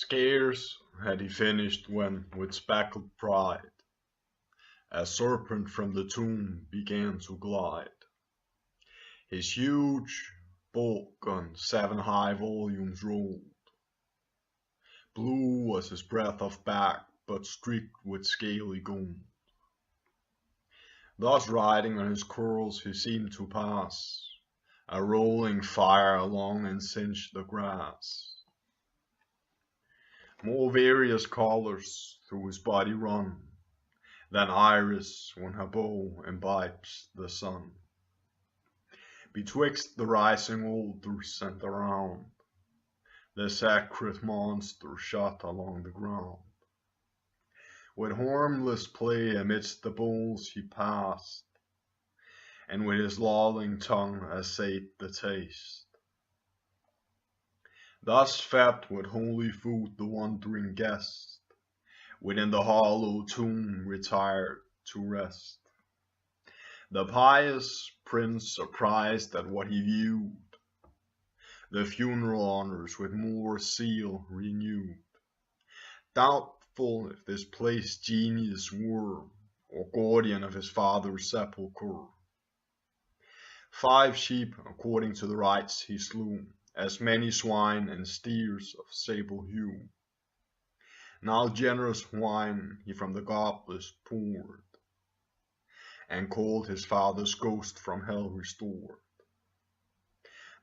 Scarce had he finished when, with speckled pride, a serpent from the tomb began to glide. His huge bulk on 7 high volumes rolled. Blue was his breadth of back, but streaked with scaly gold. Thus riding on his curls he seemed to pass, a rolling fire along and singe the grass. More various colors through his body run, than iris when her bow imbibes the sun. Betwixt the rising alders and around, the sacred monster shot along the ground. With harmless play amidst the bowls he passed, and with his lolling tongue assayed the taste. Thus fed with holy food the wandering guest, within the hollow tomb retired to rest. The pious prince, surprised at what he viewed, the funeral honors with more zeal renewed, doubtful if this place genius were, or guardian of his father's sepulchre. 5 sheep, according to the rites, he slew, as many swine and steers of sable hue. Now generous wine he from the goblets poured, and called his father's ghost from hell restored.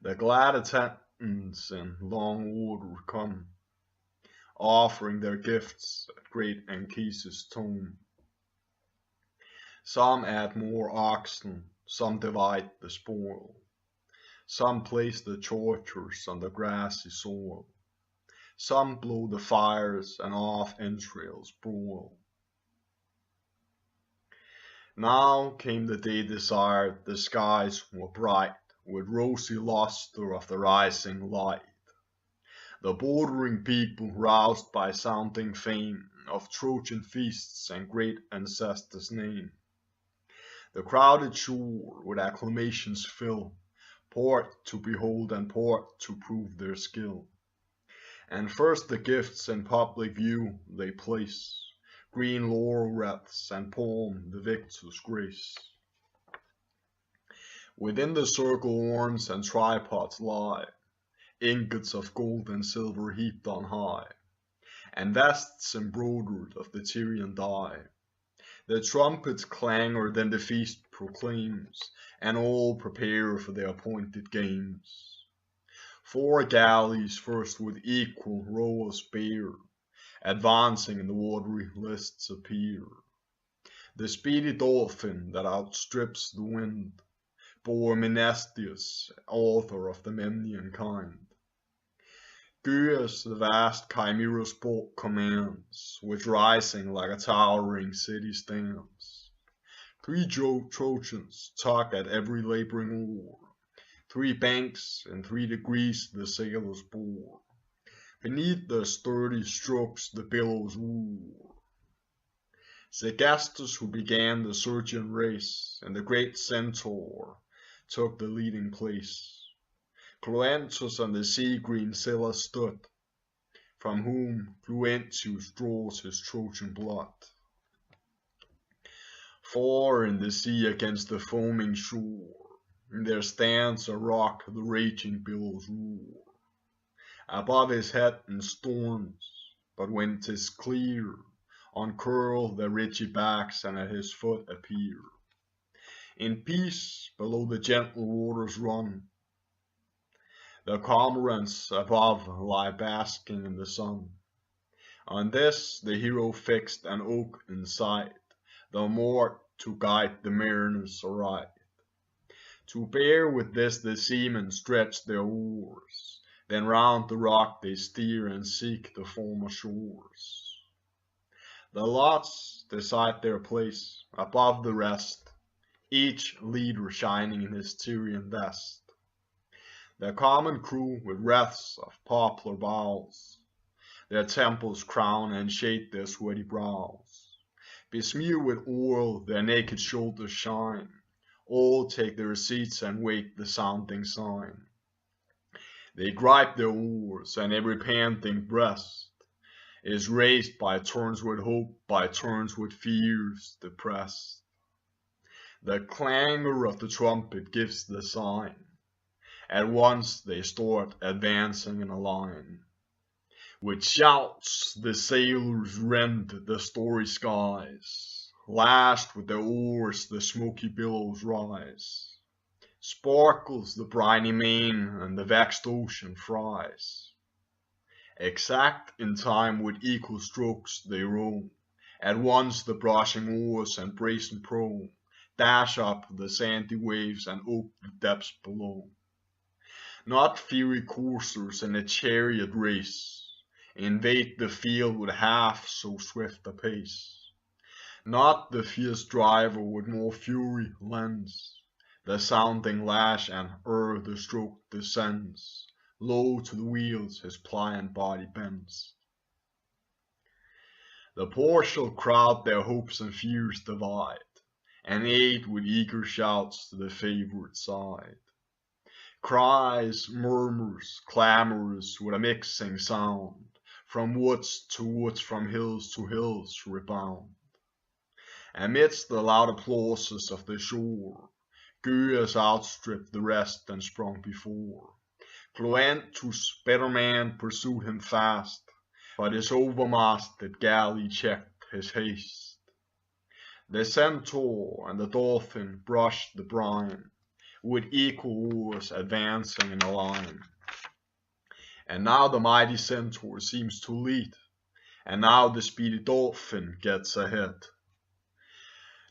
The glad attendants in long order come, offering their gifts at great Anchises' tomb. Some add more oxen, some divide the spoil, some place the tortures on the grassy soil, some blow the fires and off entrails broil. Now came the day desired, the skies were bright with rosy luster of the rising light. The bordering people, roused by sounding fame of Trojan feasts and great ancestors' name, the crowded shore with acclamations fill, part to behold and part to prove their skill. And first the gifts in public view they place, green laurel wreaths and palm the victor's grace. Within the circle horns and tripods lie, ingots of gold and silver heaped on high, and vests embroidered of the Tyrian dye. The trumpet's clangor then the feast proclaims, and all prepare for their appointed games. 4 galleys first with equal rowers bear, advancing in the watery lists appear. The speedy dolphin that outstrips the wind bore Menestius, author of the Memnian kind. Gyas the vast Chimaera's bulk commands, which rising like a towering city stands. 3 Trojans tug at every laboring oar, 3 banks and 3 degrees the sailors bore. Beneath their sturdy strokes the billows roar. Segestus, who began the Sergian race, and the great Centaur took the leading place. Cloanthus on the sea-green Scylla stood, from whom Cluentius draws his Trojan blood. Far in the sea against the foaming shore, there stands a rock the raging billows roar. Above his head in storms, but when 'tis clear, uncurl their ridgy backs and at his foot appear. In peace below the gentle waters run, the cormorants above lie basking in the sun. On this the hero fixed an oak in sight, the more to guide the mariners aright. To bear with this the seamen stretch their oars, then round the rock they steer and seek the former shores. The lots decide their place above the rest, each leader shining in his Tyrian vest. The common crew with wreaths of poplar boughs, their temples crown and shade their sweaty brows. Besmear with oil their naked shoulders shine, all take their seats and wait the sounding sign. They gripe their oars and every panting breast is raised by turns with hope, by turns with fears depressed. The clangor of the trumpet gives the sign. At once they start advancing in a line. With shouts the sailors rend the starry skies. Lashed with their oars the smoky billows rise. Sparkles the briny main and the vexed ocean fries. Exact in time with equal strokes they roam. At once the brushing oars and brazen prow dash up the sandy waves and ope the depths below. Not fiery coursers in a chariot race invade the field with half so swift a pace. Not the fierce driver with more fury lends the sounding lash, and ere the stroke descends, low to the wheels his pliant body bends. The poor shall crowd their hopes and fears divide, and aid with eager shouts to the favourite side. Cries, murmurs, clamours with a mixing sound, from woods to woods, from hills to hills rebound. Amidst the loud applauses of the shore, Æneas outstripped the rest and sprung before. Cloanthus' better man pursued him fast, but his overmasted galley checked his haste. The centaur and the dolphin brushed the brine, with equal oars advancing in a line. And now the mighty centaur seems to lead, and now the speedy dolphin gets ahead.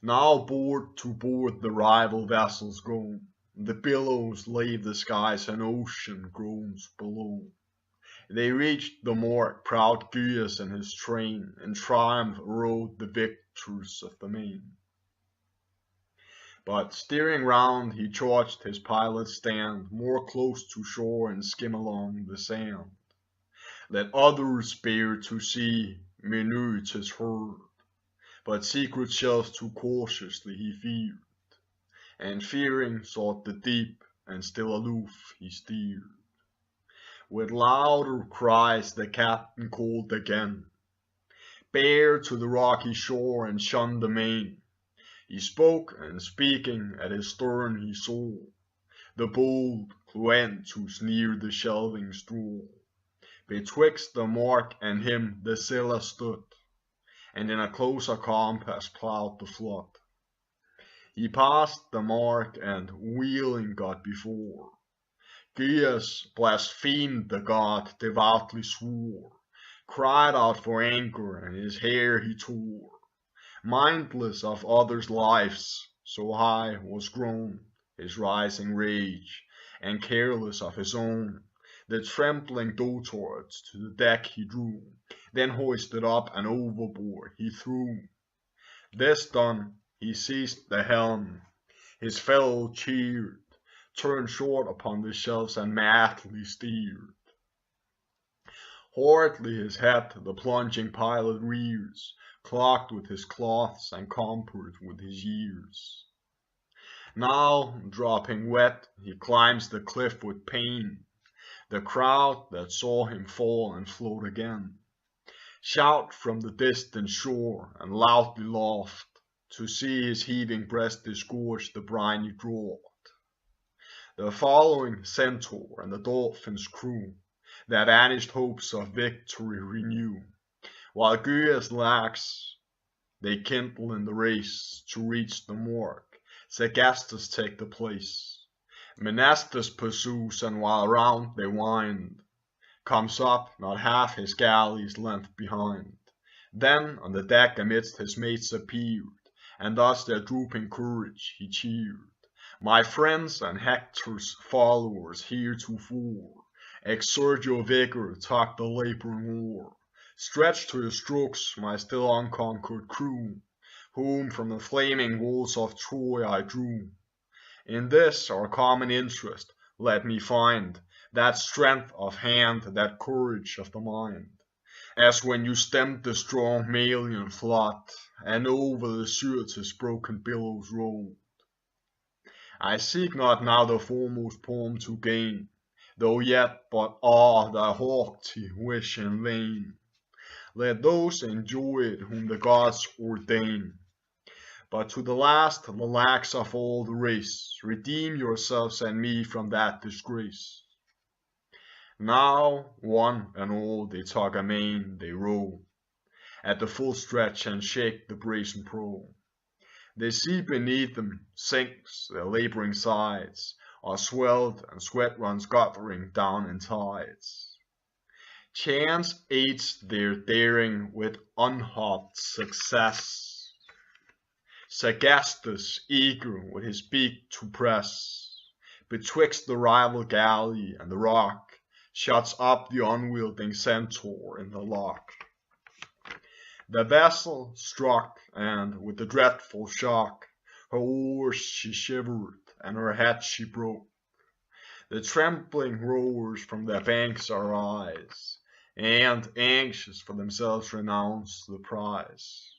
Now board to board the rival vessels go, the billows lave the skies and ocean groans below. They reached the mark, proud Æneas and his train, in triumph rode the victors of the main. But steering round he charged his pilot stand, more close to shore and skim along the sand. Let others bear to sea minute his herd, but secret shells too cautiously he feared, and fearing sought the deep, and still aloof he steered. With louder cries the captain called again, bear to the rocky shore and shun the main. He spoke, and speaking at his stern he saw the bold Cloanthus near the shelving straw. Betwixt the mark and him the Scylla stood, and in a closer compass plowed the flood. He passed the mark, and wheeling got before. Æneas blasphemed the god, devoutly swore, cried out for anchor, and his hair he tore. Mindless of others' lives, so high was grown his rising rage, and careless of his own, the trembling dotards to the deck he drew, then hoisted up and overboard he threw. This done, he seized the helm, his fellow cheered, turned short upon the shelves and madly steered. Hardly his head the plunging pilot rears, clogged with his cloths and cumbered with his years. Now, dropping wet, he climbs the cliff with pain. The crowd that saw him fall and float again shout from the distant shore and loudly laughed to see his heaving breast disgorge the briny draught. The following centaur and the dolphin's crew their vanished hopes of victory renew, while Æneas lags, they kindle in the race to reach the mark. Sergestus take the place. Menastus pursues, and while round they wind, comes up not half his galley's length behind. Then on the deck amidst his mates appeared, and thus their drooping courage he cheered. My friends and Hector's followers heretofore, exert your vigor, tug the labouring oar. Stretch to your strokes my still unconquered crew, whom from the flaming walls of Troy I drew. In this our common interest let me find that strength of hand, that courage of the mind, as when you stemmed the strong Malian flood, and over the Syrtis broken billows rolled. I seek not now the foremost palm to gain, though yet but thy haughty wish in vain. Let those enjoy it whom the gods ordain. But to the last, the lacks of all the race, redeem yourselves and me from that disgrace. Now, one and all, they tug amain, they row at the full stretch and shake the brazen prow. They see beneath them sinks their laboring sides, are swelled and sweat runs guttering down in tides. Chance aids their daring with unhoped success. Sagastus, eager with his beak to press, betwixt the rival galley and the rock, shuts up the unwielding centaur in the lock. The vessel struck, and with the dreadful shock, her oars she shivered, and her head she broke. The trembling rowers from their banks arise, and anxious for themselves renounce the prize.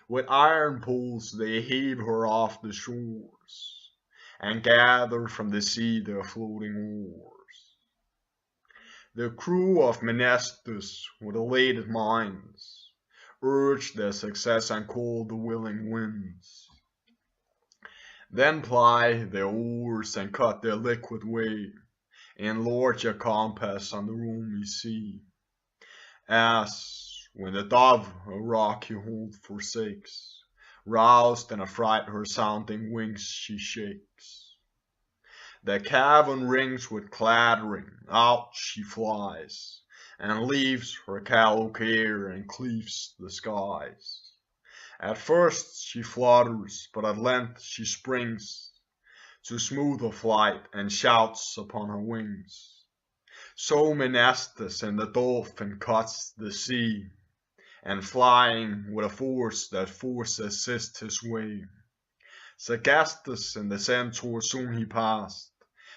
With iron poles they heave her off the shores, and gather from the sea their floating oars. The crew of Menestus, with elated minds, urge their success and call the willing winds. Then ply their oars and cut their liquid way, and lord your compass on the roomy sea. As when the dove a rocky hold forsakes, roused and affright her sounding wings she shakes. The cavern rings with clattering, out she flies, and leaves her caloc air and cleaves the skies. At first she flutters, but at length she springs to smoother flight and shouts upon her wings. So Menestus in the dolphin cuts the sea, and flying with a force that force assists his way. Sagastus in the centaur soon he passed,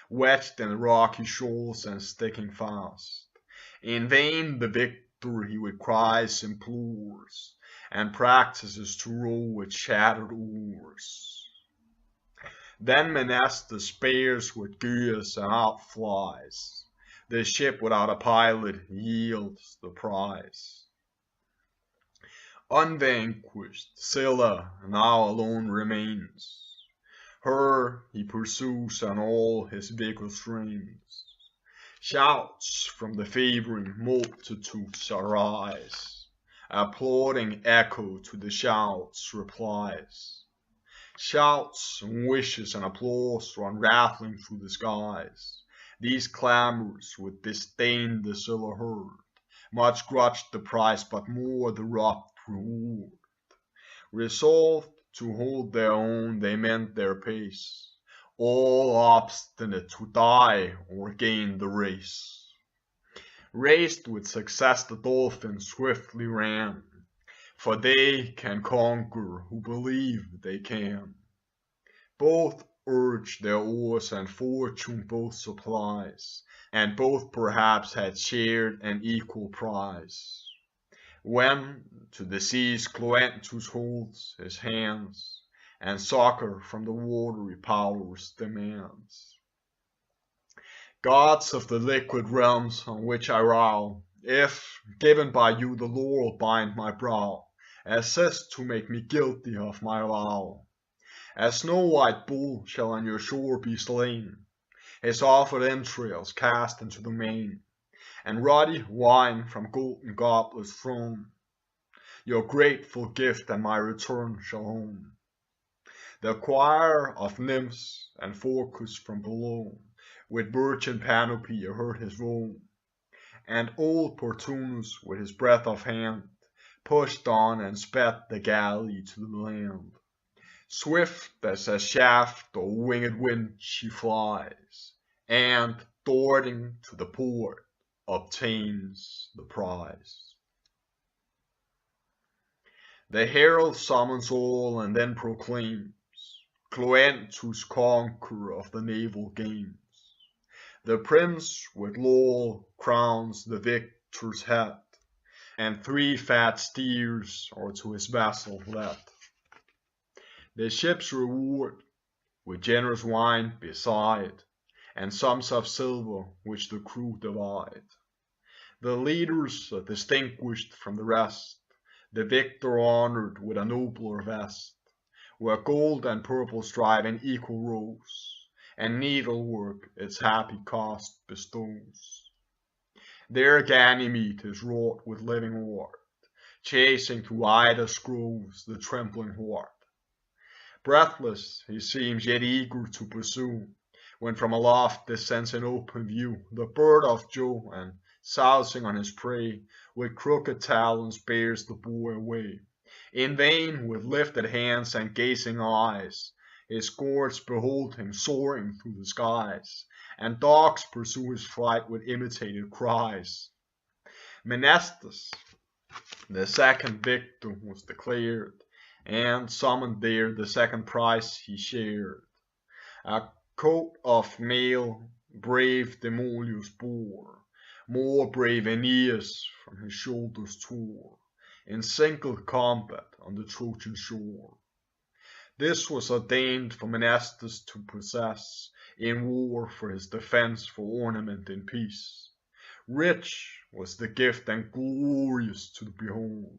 wedged in the rocky shoals and sticking fast. In vain the victor he with cries implores, and practices to row with shattered oars. Then Menestus spares with gears and outflies. The ship without a pilot yields the prize. Unvanquished, Scylla now alone remains. Her he pursues and all his vigor strains. Shouts from the favoring multitudes arise. Applauding echo to the shouts replies. Shouts and wishes and applause run rattling through the skies. These clamors with disdain the Scylla heard. Much grudged the prize, but more the robbed reward. Resolved to hold their own, they mend their pace, all obstinate to die or gain the race. Raced with success the dolphins swiftly ran, for they can conquer who believe they can. Both urge their oars and fortune both supplies, and both perhaps had shared an equal prize. When to the seas Cloentus holds his hands, and succor from the watery powers demands. Gods of the liquid realms on which I row, if, given by you, the laurel bind my brow, assist to make me guilty of my vow. A snow-white bull shall on your shore be slain, his offered entrails cast into the main, and ruddy wine from golden goblets thrown. Your grateful gift and my return shall own. The choir of nymphs and Phorcus from below, with virgin Panoply heard his roll, and old Portunus with his breath of hand pushed on and sped the galley to the land. Swift as a shaft or winged wind she flies, and, darting to the port, obtains the prize. The herald summons all and then proclaims Cloentus conqueror of the naval games. The prince with laurel crowns the victor's head, and 3 fat steers are to his vessel led. The ship's reward with generous wine beside, and sums of silver which the crew divide. The leaders are distinguished from the rest, the victor honored with a nobler vest, where gold and purple strive in equal rows, and needlework its happy cost bestows. There Ganymede is wrought with living art, chasing through Ida's groves the trembling horde. Breathless he seems, yet eager to pursue, when from aloft descends in open view the bird of Jove, and sousing on his prey, with crooked talons bears the boy away. In vain, with lifted hands and gazing eyes, his cohorts behold him soaring through the skies, and dogs pursue his flight with imitated cries. Menestheus, the second victor, was declared, and summoned there the second prize he shared. A coat of mail brave Demoleus bore, more brave Æneas from his shoulders tore, in single combat on the Trojan shore. This was ordained for Menestheus to possess, in war for his defense, for ornament in peace. Rich was the gift and glorious to behold,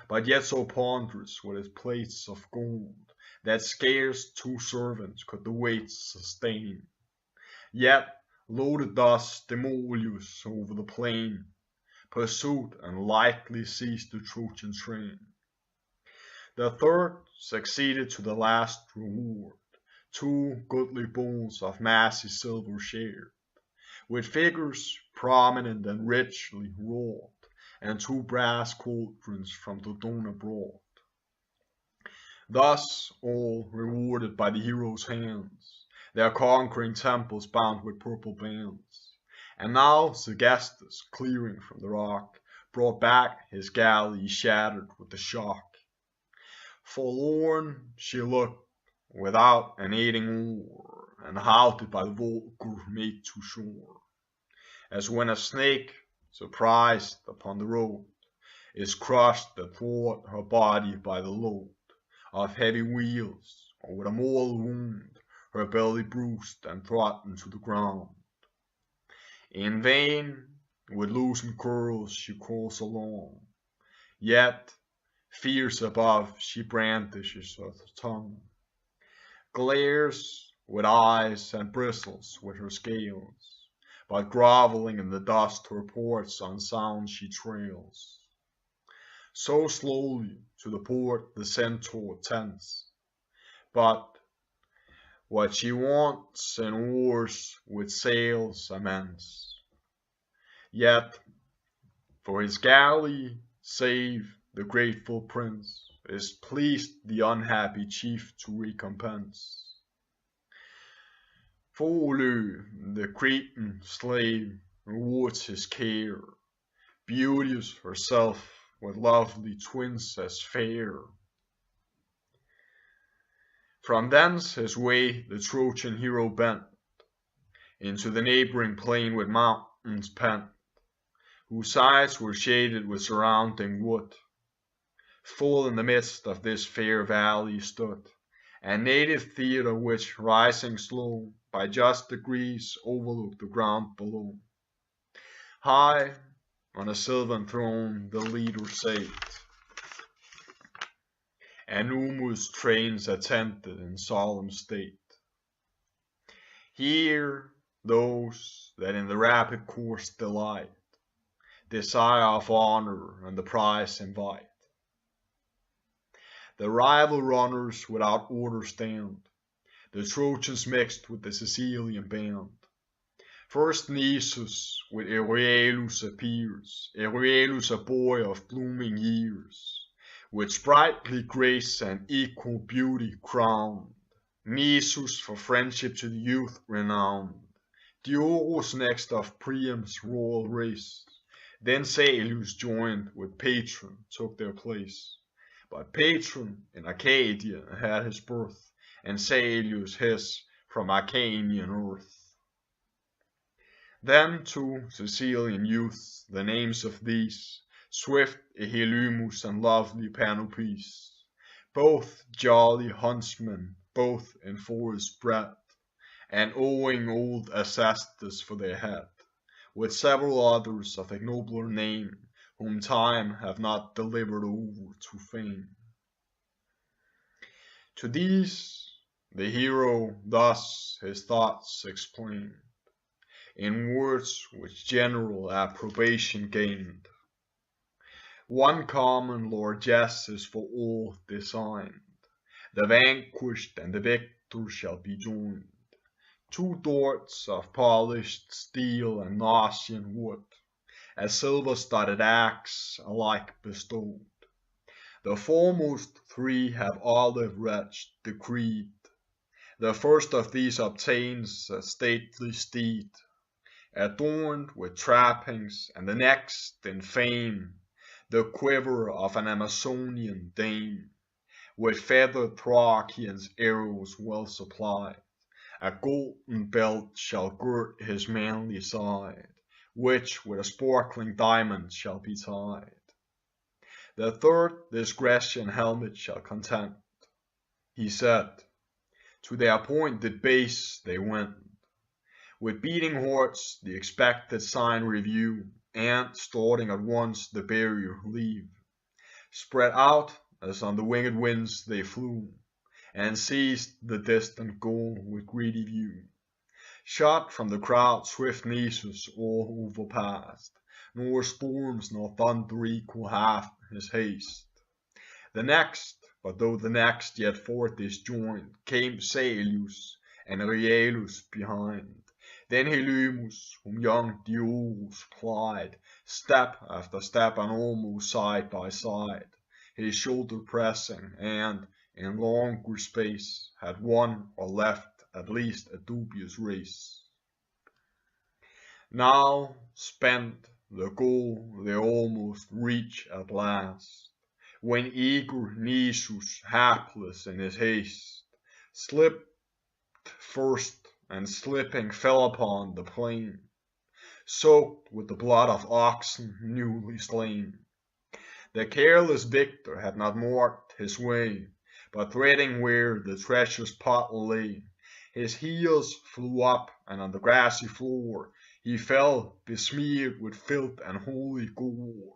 but yet so ponderous were its plates of gold, that scarce 2 servants could the weight sustain. Yet, loaded thus, Demoleus over the plain pursued and lightly seized the Trojan train. The third succeeded to the last reward, 2 goodly bowls of massy silver shared, with figures prominent and richly wrought, and 2 brass cauldrons from Dodona brought. Thus all rewarded by the heroes' hands, their conquering temples bound with purple bands. And now Sergestus, clearing from the rock, brought back his galley shattered with the shock. Forlorn she looked without an aiding oar, and halted by the vulgar made to shore, as when a snake, surprised upon the road, is crushed athwart her body by the load of heavy wheels, or with a mortal wound, her belly bruised and trodden to the ground. In vain, with loosened curls she crawls along, yet fierce above she brandishes her tongue, glares with eyes and bristles with her scales, but groveling in the dust her ports on sound she trails. So slowly to the port the centaur tends, but what she wants in oars with sails immense. Yet for his galley save the grateful prince is pleased the unhappy chief to recompense. Folly, the Cretan slave, rewards his care, beauteous herself with lovely twins as fair. From thence his way the Trojan hero bent, into the neighboring plain with mountains pent, whose sides were shaded with surrounding wood. Full in the midst of this fair valley stood a native theatre which, rising slow, by just degrees overlooked the ground below. High on a silvern throne the leader sate, and numerous trains attended in solemn state. Here those that in the rapid course delight, desire of honor and the prize invite. The rival runners without order stand, the Trojans mixed with the Sicilian band. First Nisus with Euryalus appears, Euryalus a boy of blooming years, with sprightly grace and equal beauty crowned. Nisus for friendship to the youth renowned, Diorus next of Priam's royal race, then Salius joined with Patron took their place. But Patron in Arcadia had his birth, and Salius his from Achaean earth. Then 2 Sicilian youths, the names of these, swift Ehylumus and lovely Panopes, both jolly huntsmen, both in forest bred, and owing old Acestus for their head, with several others of ignobler name, whom time have not delivered over to fame. To these the hero thus his thoughts explained, in words which general approbation gained. One common largesse is for all designed, the vanquished and the victor shall be joined. Two darts of polished steel and Gnossian wood, a silver-studded axe alike bestowed. The foremost three have olive red decreed. The first of these obtains a stately steed, adorned with trappings, and the next in fame, the quiver of an Amazonian dame, with feathered Thracians arrows well supplied. A golden belt shall gird his manly side, which with a sparkling diamond shall be tied. The third this Grecian helmet shall content. He said, to their appointed base they went, with beating hearts the expected sign review, and starting at once the barrier leave. Spread out as on the winged winds they flew, and seized the distant goal with greedy view. Shot from the crowd swift Nisus all overpast, nor storms nor thunder equal half his haste. The next, but though the next yet forth disjoined, came Salius and Riealus behind. Then Helymus, whom young Diorus plied, step after step and almost side by side, his shoulder pressing, and in longer space had won or left at least a dubious race. Now spent, the goal they almost reach at last, when eager Nisus, hapless in his haste, slipped first, and slipping fell upon the plain, soaked with the blood of oxen newly slain. The careless victor had not marked his way, but treading where the treacherous pot lay, his heels flew up, and on the grassy floor he fell, besmeared with filth and holy gore.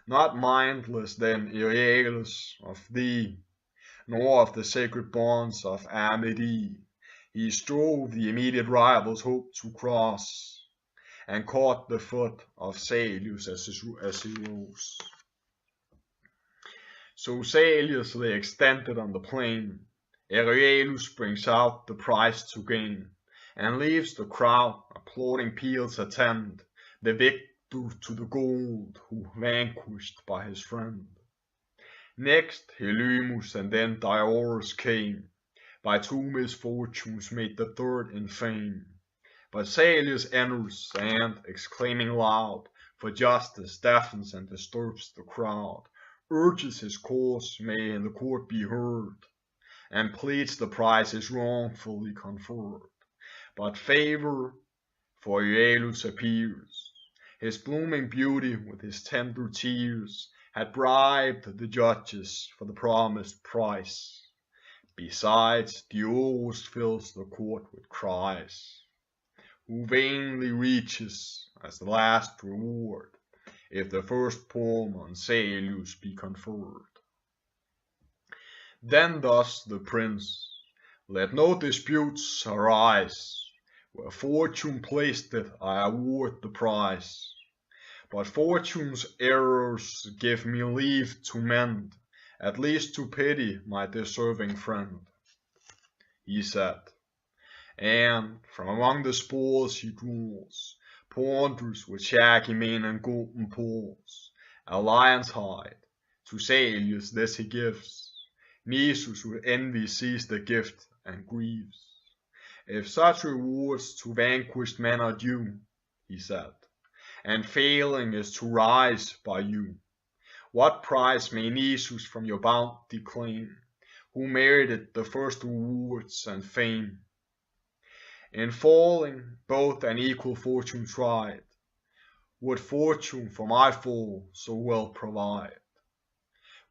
Not mindless then Æneas of thee, nor of the sacred bonds of Æneid, he strove the immediate rival's hope to cross, and caught the foot of Salius as he rose. So Salius lay extended on the plain. Æneas brings out the prize to gain, and leaves the crowd applauding peals attend the victor to the gold who vanquished by his friend. Next Helymus and then Diores came, by two misfortunes made the third in fame. But Salius enters, and, exclaiming loud, for justice deafens and disturbs the crowd, urges his cause may in the court be heard, and pleads the prize is wrongfully conferred. But favor for Æneas appears. His blooming beauty with his tender tears had bribed the judges for the promised price. Besides, Diores fills the court with cries, who vainly reaches as the last reward, if the first palm on Salius be conferred. Then thus the prince, let no disputes arise, where fortune placed it I award the prize. But fortune's errors give me leave to mend, at least to pity my deserving friend, he said, and from among the spoils he draws, ponders with shaggy mane and golden paws, a lion's hide, to Salius this he gives. Nisus with envy sees the gift and grieves. If such rewards to vanquished men are due, he said, and failing is to rise by you, what prize may Nisus from your bounty claim, who merited the first rewards and fame? In falling, both an equal fortune tried. Would fortune for my fall so well provide?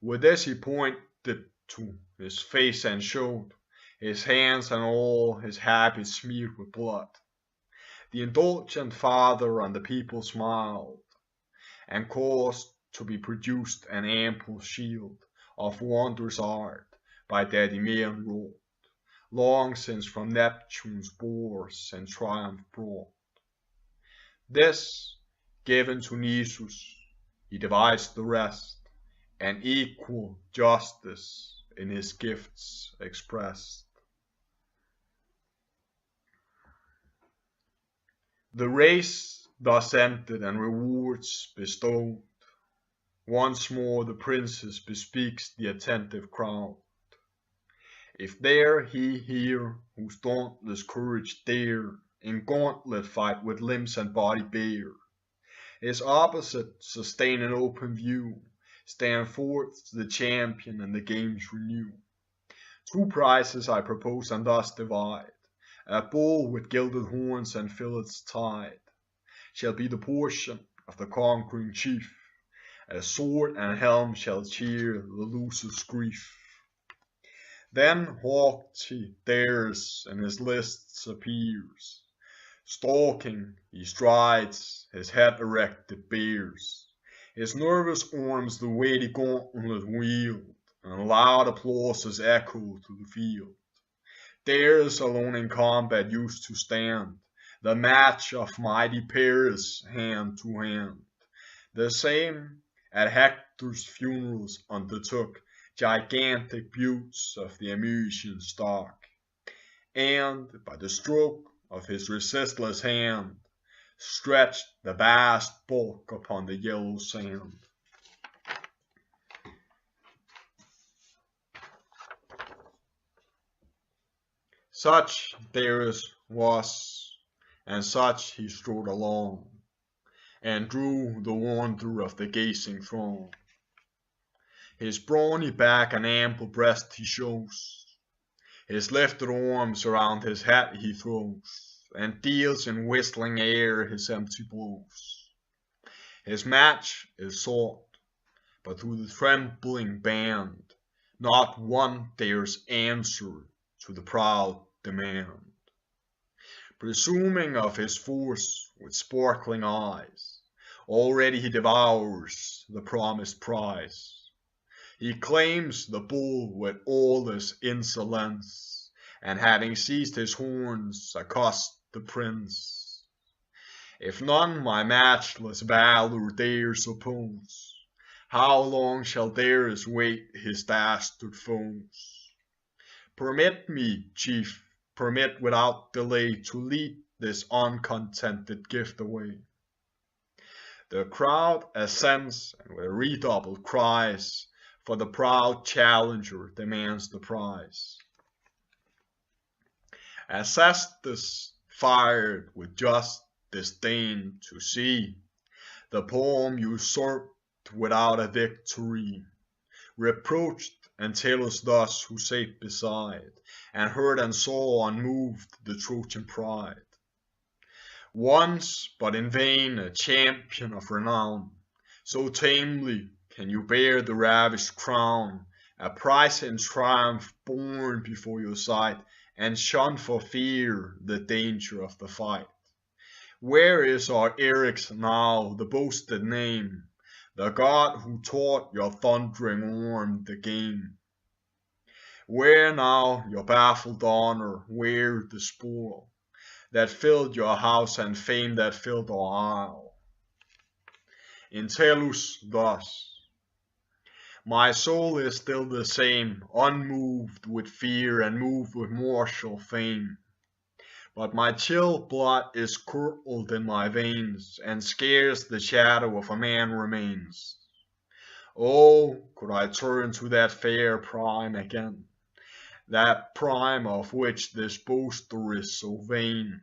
With this he pointed to his face and showed his hands and all his habit smeared with blood. The indulgent father on the people smiled, and caused to be produced an ample shield of wondrous art by Dadimean wrought, long since from Neptune's boars in triumph brought. This, given to Nisus, he devised the rest, and equal justice in his gifts expressed. The race thus ended and rewards bestowed, once more the princess bespeaks the attentive crowd. If there he here, whose dauntless courage dare in gauntlet fight with limbs and body bare, his opposite sustain in open view, stand forth the champion and the games renew. 2 prizes I propose and thus divide. A bull with gilded horns and fillets tied shall be the portion of the conquering chief. A sword and helm shall cheer the loser's grief. Then haughty dares in his lists appears. Stalking he strides, his head erected bears. His nervous arms the weighty gauntlet wield, and loud applauses echo through the field. Dares alone in combat used to stand, the match of mighty Paris hand to hand. The same at Hector's funerals undertook gigantic buttes of the Amycian stock, and by the stroke of his resistless hand, stretched the vast bulk upon the yellow sand. Such Darius was, and such he strode along, and drew the wonder of the gazing throng. His brawny back and ample breast he shows, his lifted arms around his head he throws, and deals in whistling air his empty blows. His match is sought, but through the trembling band, not one dares answer to the proud demand. Presuming of his force with sparkling eyes, already he devours the promised prize. He claims the bull with all his insolence, and having seized his horns, accosts the prince. If none my matchless valor dares oppose, how long shall Darius wait his dastard foes? Permit me, chief, permit without delay to lead this uncontented gift away. The crowd assents, and with redoubled cries, for the proud challenger demands the prize. Acestus, fired with just disdain to see the palm usurped without a victory, reproached Entellus thus, who sate beside, and heard and saw unmoved the Trojan pride. Once, but in vain, a champion of renown, so tamely can you bear the ravished crown, a prize in triumph borne before your sight, and shun for fear the danger of the fight. Where is our Eryx now, the boasted name, the god who taught your thundering arm the game? Where now your baffled honor, where the spoil that filled your house and fame that filled our isle? Entellus thus: my soul is still the same, unmoved with fear and moved with martial fame. But my chill blood is curdled in my veins, and scarce the shadow of a man remains. Oh, could I turn to that fair prime again, that prime of which this boaster is so vain.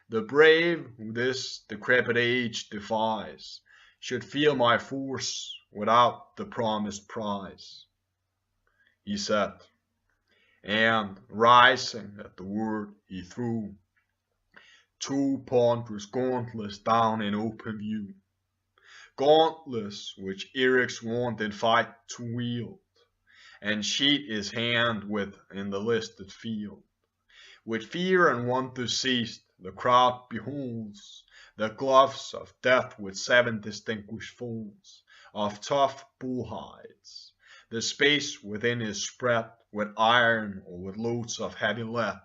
The brave who this decrepit age defies should feel my force without the promised prize. He said, and rising at the word he threw 2 ponderous gauntlets down in open view, gauntlets which Eryx wont in fight to wield, and sheet his hand with in the listed field, With fear and wonder seized, the crowd beholds the gloves of death with 7 distinguished folds of tough bull hides. The space within is spread with iron or with loads of heavy lead.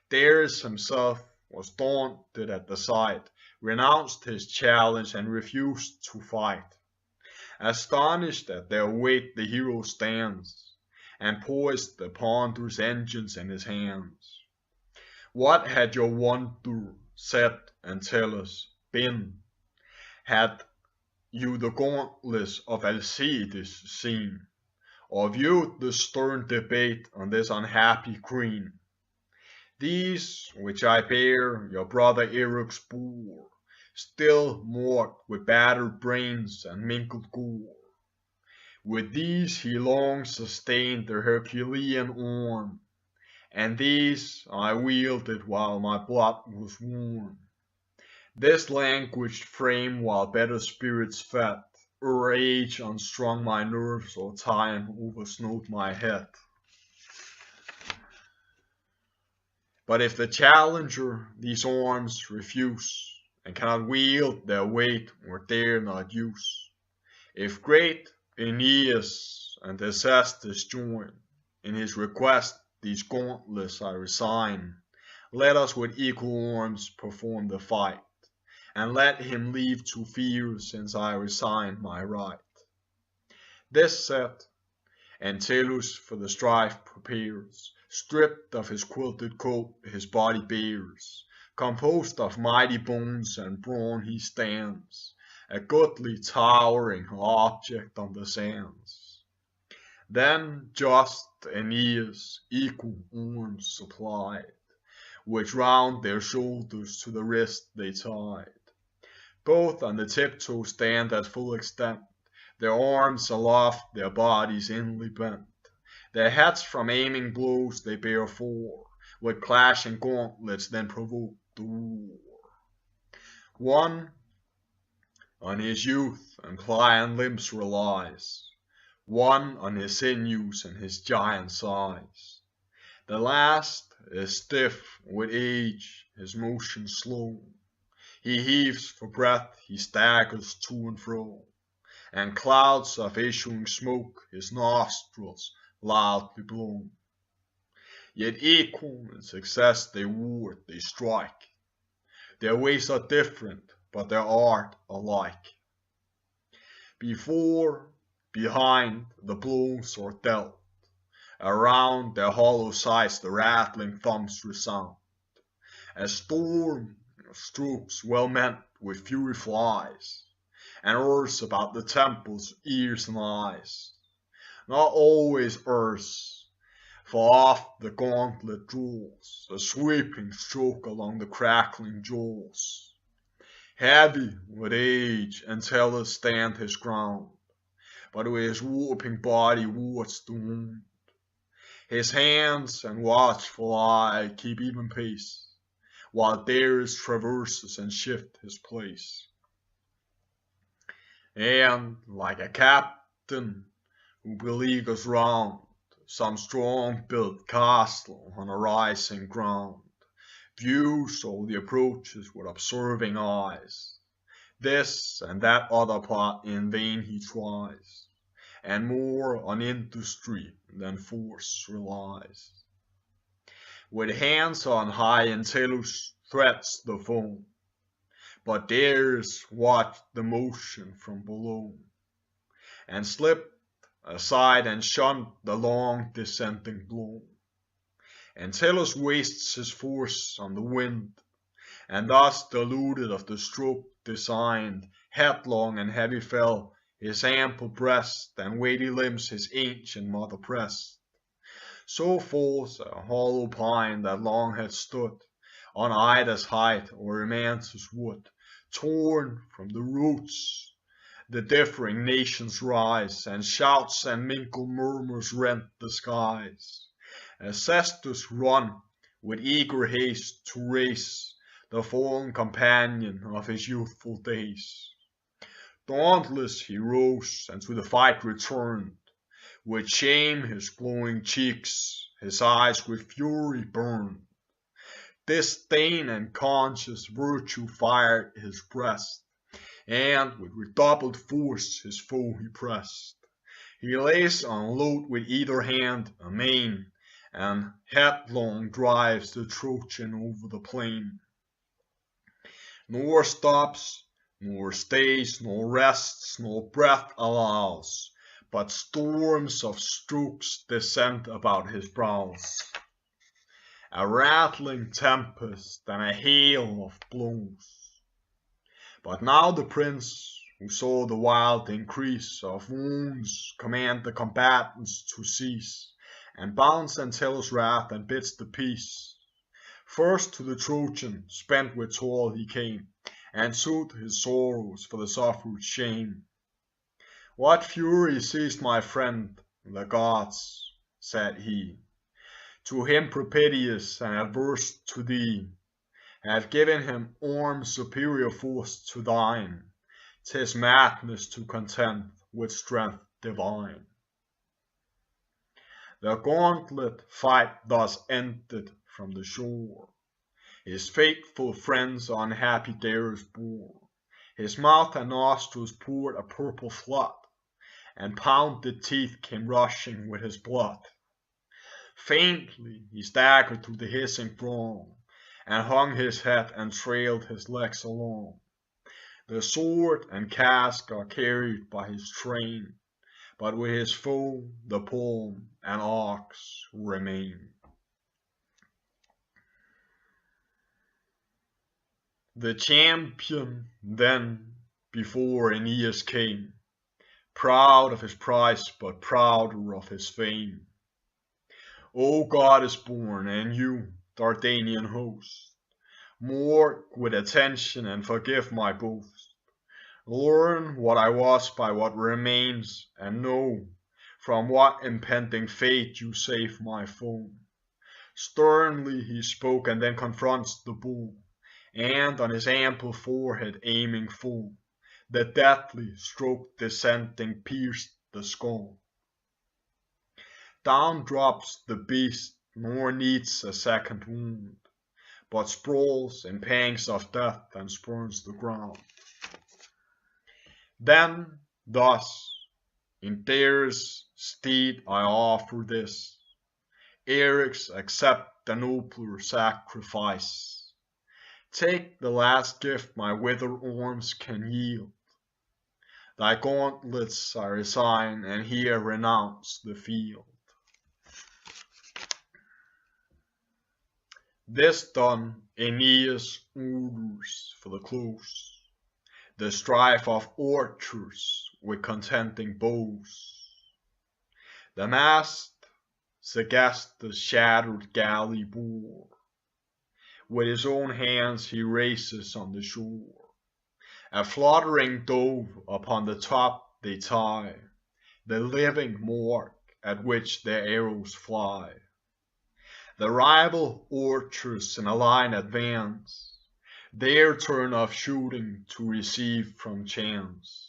Dares himself was daunted at the sight, renounced his challenge and refused to fight. Astonished at their weight the hero stands, and poised the ponderous engines in his hands. What had your wonder, said Entellus, been, had you the gauntlets of Alcides seen, or viewed the stern debate on this unhappy green? These which I bear your brother Eryx bore, still marked with battered brains and mingled gore. With these he long sustained the Herculean arm, and these I wielded while my blood was warm. This languished frame while better spirits fed, or age unstrung my nerves or time oversnowed my head. But if the challenger these arms refuse, and cannot wield their weight or dare not use, if great Æneas and Acestus join, in his request these gauntlets I resign, let us with equal arms perform the fight, and let him leave to fear since I resign my right. This said, Entellus for the strife prepares, stripped of his quilted coat his body bears, composed of mighty bones and brawn he stands, a goodly towering object on the sands. Then just Æneas equal arms supplied, which round their shoulders to the wrist they tied. Both on the tiptoe stand at full extent, their arms aloft, their bodies inly bent. Their heads from aiming blows they bear fore, with clashing gauntlets then provoke the war. One on his youth and pliant limbs relies, one on his sinews and his giant size. The last is stiff with age, his motion slow. He heaves for breath, he staggers to and fro, and clouds of issuing smoke his nostrils loudly blow. Yet equal in success they ward, they strike. Their ways are different, but their art alike. Before, behind, the blows are dealt. Around their hollow sides the rattling thumbs resound. A storm of strokes well meant with fury flies, and errs about the temples, ears, and eyes. Not always errs, for oft the gauntlet draws a sweeping stroke along the crackling jaws. Heavy with age, Entellus stand his ground, but with his warping body wards the wound. His hands and watchful eye keep even pace, while Dares traverses and shifts his place. And like a captain who beleaguers round some strong-built castle on a rising ground, views all the approaches with observing eyes. This and that other part in vain he tries, and more on industry than force relies. With hands on high, Entellus threats the foe, but Dares watch the motion from below, and slip aside and shunned the long descending blow. Entellus wastes his force on the wind, and thus deluded of the stroke designed, headlong and heavy fell his ample breast, and weighty limbs his ancient mother pressed. So falls a hollow pine that long had stood on Ida's height or Emantus wood, torn from the roots. The differing nations rise, and shouts and mingled murmurs rent the skies. Acestus run with eager haste to raise the fallen companion of his youthful days. Dauntless he rose and to the fight returned, With shame his glowing cheeks, his eyes with fury burned. Disdain and conscious virtue fired his breast, and with redoubled force his foe he pressed. He lays on load with either hand amain, and headlong drives the Trojan over the plain. Nor stops, nor stays, nor rests, nor breath allows, but storms of strokes descend about his brows. A rattling tempest and a hail of blows. But now the prince, who saw the wild increase of wounds, command the combatants to cease, and bounds and tells wrath and bids the peace. First to the Trojan, spent with toil, he came, and soothed his sorrows for the suffered shame. What fury seized my friend? The gods, said he, to him propitious and adverse to thee, have given him arms superior force to thine. 'Tis madness to contend with strength divine. The gauntlet fight thus ended from the shore. His faithful friends unhappy darers bore. His mouth and nostrils poured a purple flood, and pounded teeth came rushing with his blood. Faintly he staggered through the hissing throng, and hung his head and trailed his legs along. The sword and casque are carried by his train, but with his foe the palm and ox remain. The champion then before Æneas came, proud of his prize but prouder of his fame. O God is born, and you, Dardanian host, mark with attention and forgive my boast. Learn what I was by what remains, and know from what impending fate you save my foe. Sternly he spoke, and then confronts the bull, and on his ample forehead aiming full, the deathly stroke descending pierced the skull. Down drops the beast, nor needs a second wound, but sprawls in pangs of death and spurns the ground. Then thus, in Dare's stead I offer this, Eric's accept the nobler sacrifice. Take the last gift my withered arms can yield. Thy gauntlets I resign, and here renounce the field. This done, Æneas orders for the close, the strife of archers with contending bows. The mast Segestus shattered galley bore, with his own hands he races on the shore. A fluttering dove upon the top they tie, the living mark at which their arrows fly. The rival archers in a line advance, their turn of shooting to receive from chance.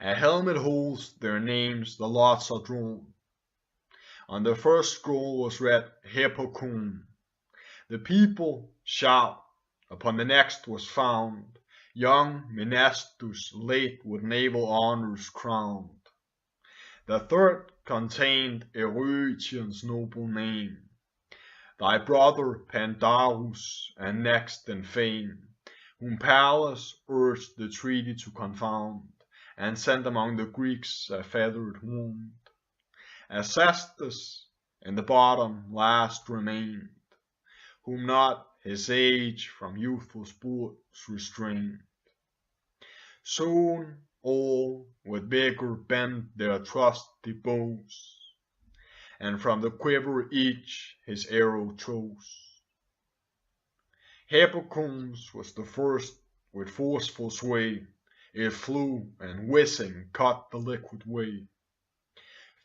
A helmet holds their names, the lots are drawn. On the first scroll was read Hippocon. The people shout, upon the next was found young Menestus late with naval honors crowned. The third contained Erution's noble name, thy brother Pandarus, and next in fame, whom Pallas urged the treaty to confound, and sent among the Greeks a feathered wound. Acestus in the bottom last remained, whom not his age from youthful sports restrained. Soon all with vigor bent their trusty bows, and from the quiver each his arrow chose. Hippocoon's was the first with forceful sway, it flew and whizzing cut the liquid way.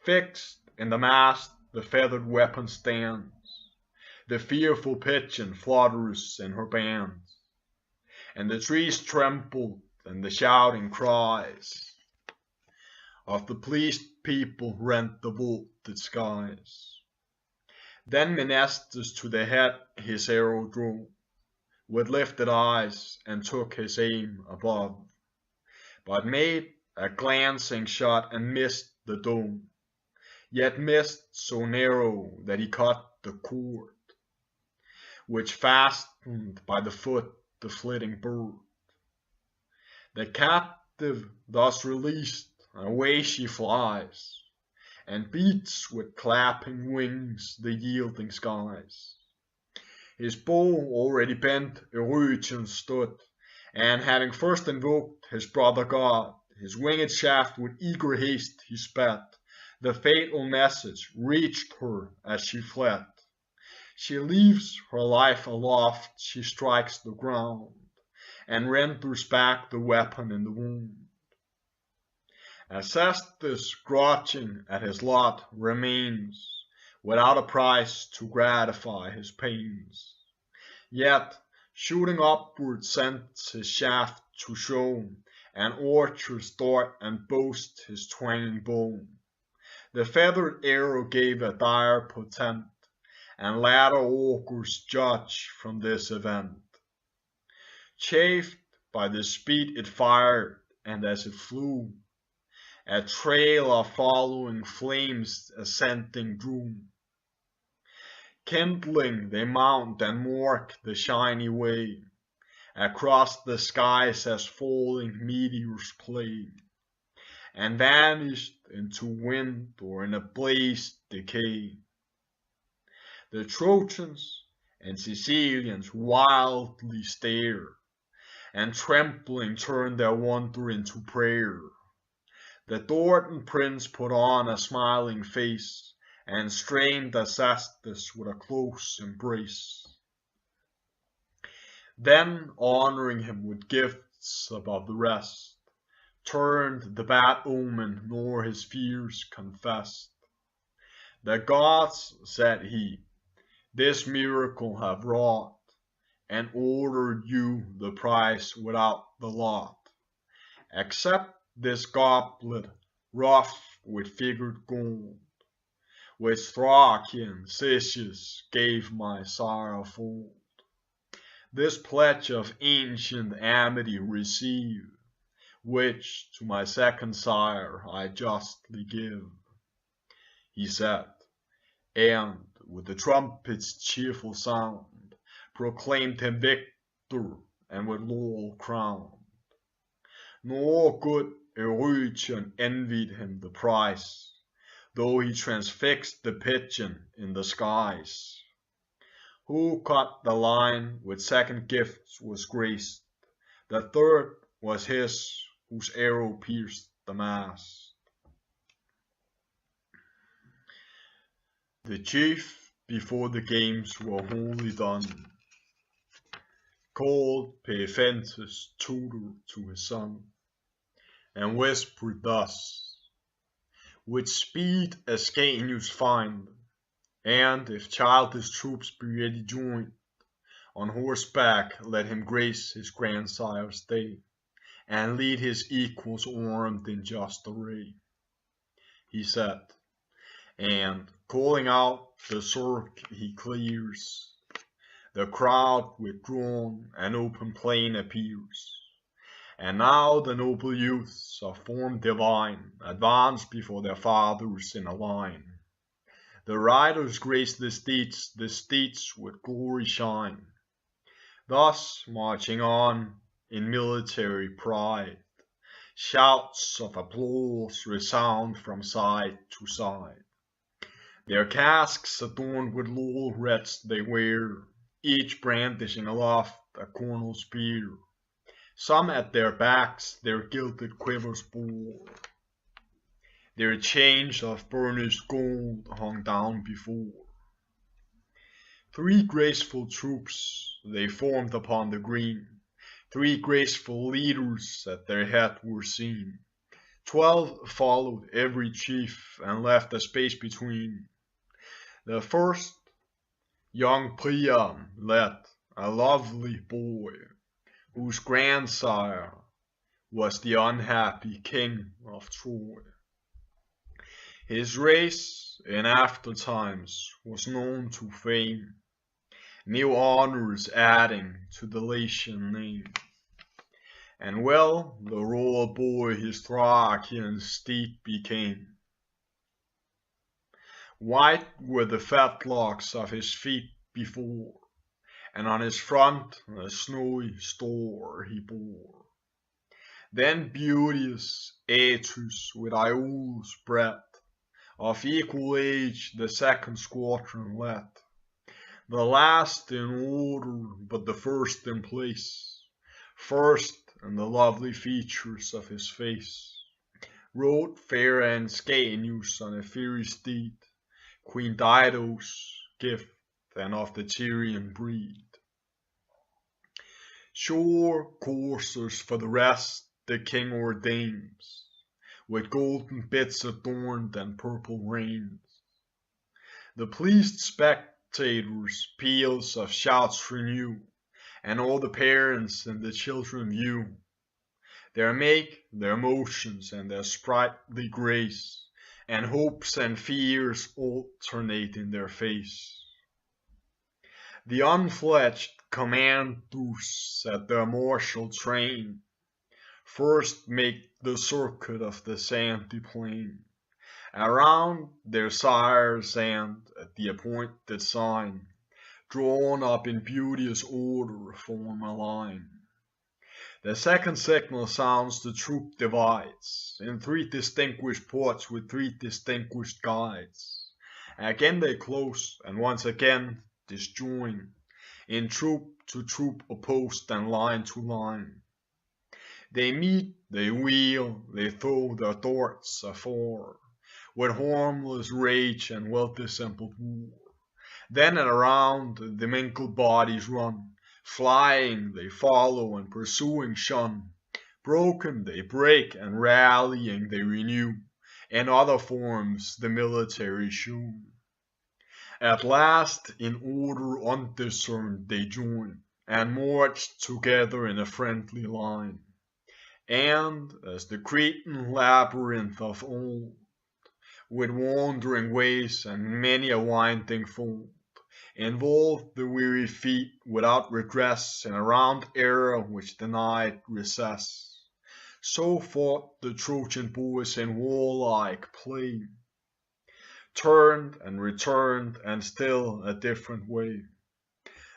Fixed in the mast the feathered weapon stands, the fearful pigeon flutters in her bands, and the trees trembled and the shouting cries. of the pleased people rent the vaulted skies. Then Menastus to the head his arrow drew, with lifted eyes, and took his aim above, but made a glancing shot and missed the dome, yet missed so narrow that he cut the cord, which fastened by the foot the flitting bird. The captive thus released, away she flies, and beats with clapping wings the yielding skies. His bow already bent, Æneid stood, and having first invoked his brother god, his winged shaft with eager haste he sped. The fatal message reached her as she fled. She leaves her life aloft, she strikes the ground, and renders back the weapon in the wound. Acestus, grudging at his lot, remains, without a price to gratify his pains. Yet, shooting upward, sends his shaft to show an archer's dart and boast his twanging bow. The feathered arrow gave a dire portent, and latter augurs judge from this event. Chafed by the speed it fired, and as it flew, a trail of following flames ascending drew. Kindling they mount and mark the shiny way across the skies as falling meteors play, and vanished into wind or in a blazed decay. The Trojans and Sicilians wildly stare, and trembling turn their wonder into prayer. The Dordan prince put on a smiling face, and strained Acestus with a close embrace. Then, honoring him with gifts above the rest, turned the bad omen, nor his fears confessed. The gods, said he, this miracle have wrought, and ordered you the prize without the lot. Accept this goblet, rough with figured gold, which Thracian Sicilia gave my sire fold. This pledge of ancient amity receive, which to my second sire I justly give. He said, and with the trumpet's cheerful sound, proclaimed him victor, and with laurel crowned. Nor good Æneid envied him the prize, though he transfixed the pigeon in the skies. Who cut the line with second gifts was graced, the third was his whose arrow pierced the mast. The chief, before the games were wholly done, called Phaefontus tutor to his son, and whispered thus, with speed Ascanius find, and if childish troops be ready joined, on horseback let him grace his grandsire's day, and lead his equals armed in just array. He said, and calling out the cirque he clears, the crowd withdrawn, an open plain appears. And now the noble youths of form divine advance before their fathers in a line. The riders grace the steeds with glory shine. Thus marching on in military pride, shouts of applause resound from side to side. Their casques adorned with laurel wreaths they wear, each brandishing aloft a cornel spear. Some at their backs their gilded quivers bore, their chains of burnished gold hung down before. 3 graceful troops they formed upon the green, 3 graceful leaders at their head were seen. 12 followed every chief, and left a space between. The first, young Priam led, a lovely boy, whose grandsire was the unhappy king of Troy. His race in after times was known to fame, new honors adding to the Latian name. And well, the royal boy his Thracian steed became. White were the fetlocks of his feet before, and on his front a snowy store he bore. Then beauteous Aetus with Iolaus bred, of equal age the second squadron led, the last in order but the first in place, first in the lovely features of his face. Rode fair Ascanius on a fiery steed, Queen Dido's gift and of the Tyrian breed. Sure coursers for the rest the king ordains, with golden bits adorned and purple reins. The pleased spectators peals of shouts renew, and all the parents and the children view their make, their motions, and their sprightly grace, and hopes and fears alternate in their face. The unfledged commanders at their martial train first make the circuit of the sandy plain, around their sires, and at the appointed sign, drawn up in beauteous order, form a line. The second signal sounds, the troop divides in 3 distinguished ports with 3 distinguished guides. Again they close, and once again disjoin, in troop to troop opposed and line to line. They meet, they wheel, they throw their darts afar, with harmless rage and well-dissembled war. Then and around the mingled bodies run, flying they follow and pursuing shun. Broken they break and rallying they renew, in other forms the military show. At last in order undiscerned they join, and march together in a friendly line. And as the Cretan labyrinth of old, with wandering ways and many a winding fold, involved the weary feet without redress in a round era which denied recess, so fought the Trojan boys in warlike play, turned and returned and still a different way.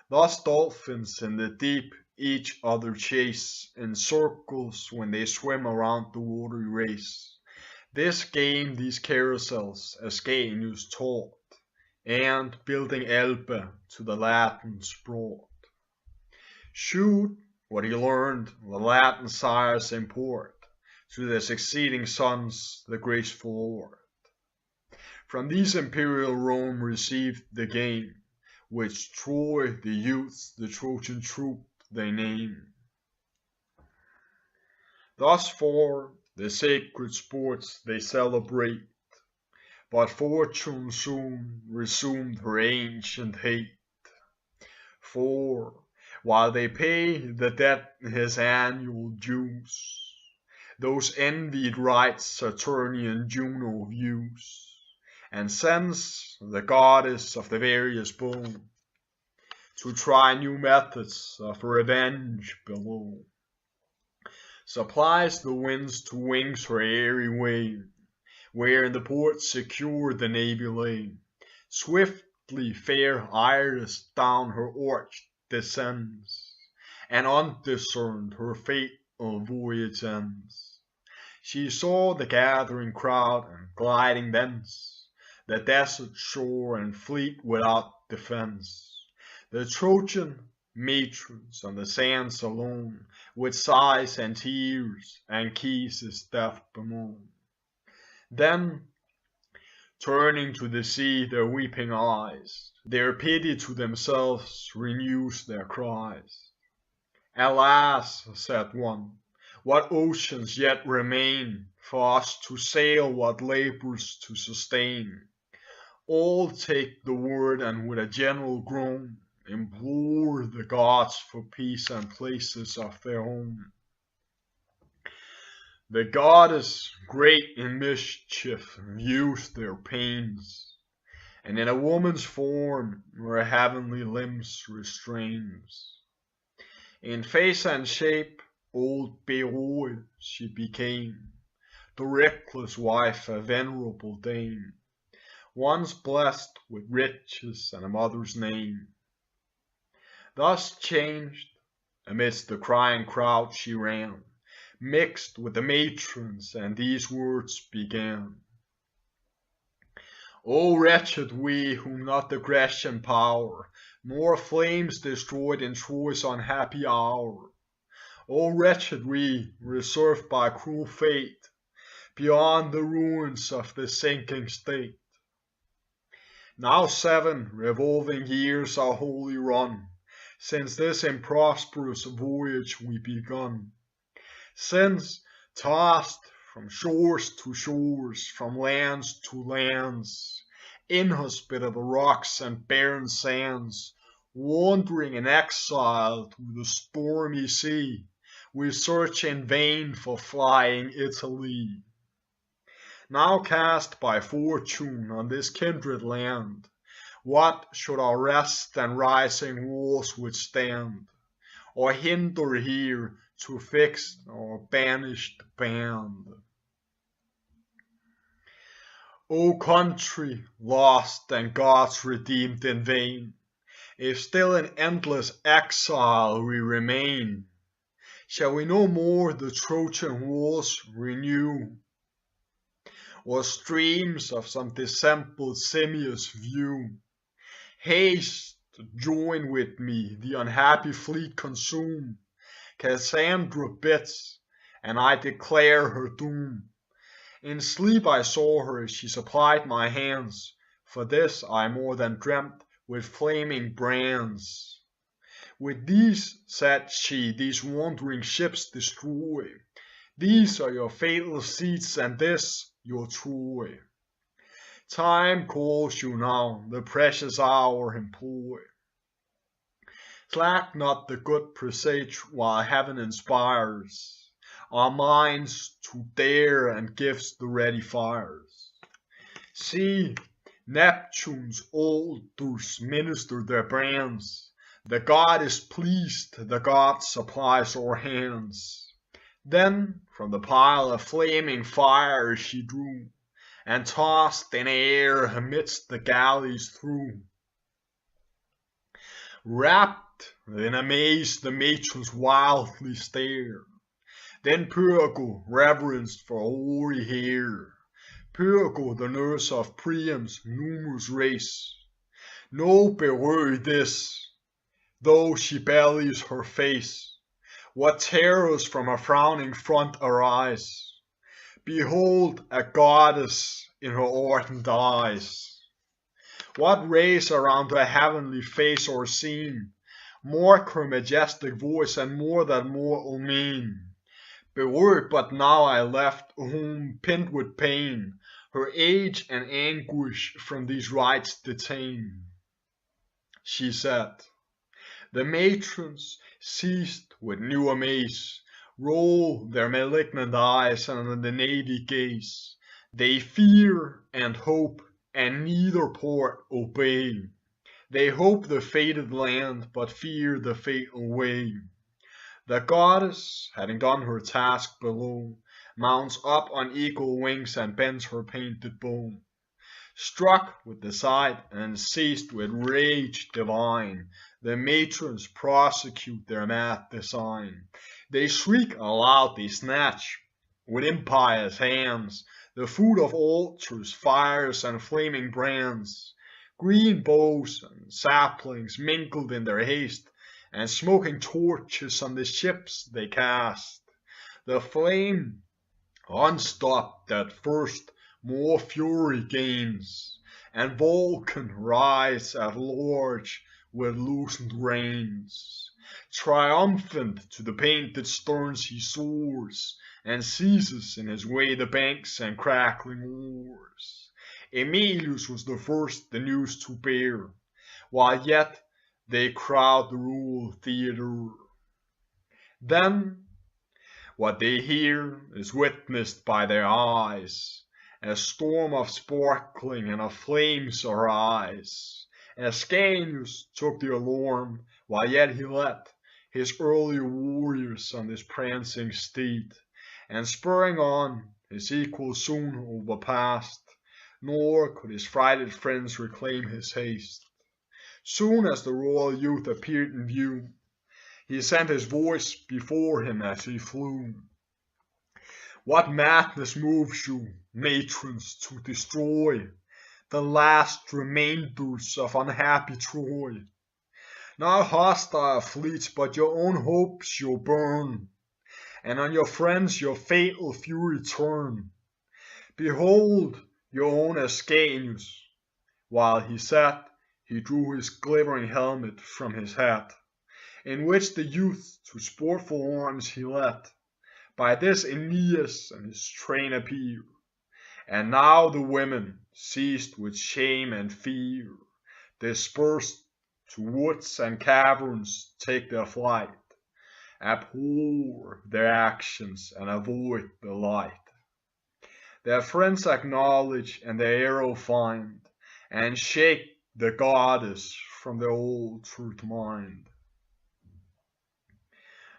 Thus dolphins in the deep each other chase in circles when they swim around the watery race. This game, these carousels, Ascanius taught, and building Elbe to the Latins brought. Shoot what he learned, the Latin sires import, to their succeeding sons the graceful lord. From these imperial Rome received the game, which Troy the youths the Trojan troop they name. Thus far the sacred sports they celebrate, but fortune soon resumed her ancient hate. For while they pay the debt his annual dues, those envied rites Saturnian Juno views, and sends the goddess of the various bone to try new methods of revenge below. Supplies the winds to wings her airy way, where in the port secure the navy lay. Swiftly fair Iris down her arch descends, and undiscerned her fateful voyage ends. She saw the gathering crowd and gliding thence, the desert shore and fleet without defense. The Trojan matrons on the sands alone, with sighs and tears and kisses death bemoan. Then, turning to the sea their weeping eyes, their pity to themselves renews their cries. Alas, said one, what oceans yet remain for us to sail, what labors to sustain? All take the word and with a general groan implore the gods for peace and places of their own. The goddess, great in mischief, views their pains, and in a woman's form her heavenly limbs restrains. In face and shape, old Vergil she became, the reckless wife, a venerable dame, once blessed with riches and a mother's name. Thus changed, amidst the crying crowd she ran, mixed with the matrons, and these words began. O wretched we, whom not the Grecian power, nor flames destroyed in Troy's unhappy hour. O wretched we, reserved by cruel fate, beyond the ruins of the sinking state. Now 7 revolving years are wholly run, since this improsperous voyage we begun. Since, tossed from shores to shores, from lands to lands, inhospitable rocks and barren sands, wandering in exile through the stormy sea, we search in vain for flying Italy. Now cast by fortune on this kindred land, what should our rest and rising walls withstand, or hinder here to fix our banished band? O country, lost and gods redeemed in vain, if still in endless exile we remain, shall we no more the Trojan wars renew, or streams of some dissembled Simius view? Haste, join with me, the unhappy fleet consume. Cassandra bids, and I declare her doom. In sleep I saw her, she supplied my hands, for this I more than dreamt, with flaming brands. With these, said she, these wandering ships destroy. These are your fatal seats, and this your Troy. Time calls you now, the precious hour employ. Slack not the good presage while heaven inspires our minds to dare and gives the ready fires. See, Neptune's altars minister their brands. The god is pleased, the god supplies our hands. Then from the pile of flaming fire she drew, and tossed in air amidst the galleys threw. Rapt in amaze the matrons wildly stare. Then Vergil reverenced for hoary hair. Vergil, the nurse of Priam's numerous race. No Vergil this, though she bellies her face. What terrors from her frowning front arise! Behold a goddess in her ardent eyes. What rays around her heavenly face are seen? Mark her majestic voice, and more than mortal mien. Beword, but now I left home pinned with pain, her age and anguish from these rites detain. She said. The matrons, seized with new amaze, roll their malignant eyes under the navy gaze. They fear and hope, and neither part obey. They hope the fated land, but fear the fatal way. The goddess, having done her task below, mounts up on eagle wings and bends her painted bow. Struck with the sight and seized with rage divine, the matrons prosecute their mad design. They shriek aloud, they snatch with impious hands the food of altars, fires, and flaming brands. Green boughs and saplings mingled in their haste, and smoking torches on the ships they cast. The flame, unstopped at first, more fury gains, and Vulcan rides at large with loosened reins. Triumphant to the painted sterns he soars, and seizes in his way the banks and crackling oars. Emilius was the first the news to bear, while yet they crowd the royal theatre. Then, What they hear is witnessed by their eyes. A storm of sparkling and of flames arise. Ascanius took the alarm, while yet he led his early warriors on this prancing steed, and spurring on, his equal soon overpassed, nor could his frighted friends reclaim his haste. Soon as the royal youth appeared in view, he sent his voice before him as he flew. What madness moves you, matrons, to destroy the last remainders of unhappy Troy? Not hostile fleets, but your own hopes you'll burn, and on your friends your fatal fury turn. Behold your own Ascanius. While he sat, he drew his glittering helmet from his hat, in which the youth to sportful arms he led. By this Æneas and his train appear, and now the women, seized with shame and fear, dispersed to woods and caverns take their flight, abhor their actions and avoid the light. Their friends acknowledge and their arrow find, and shake the goddess from their old truth mind.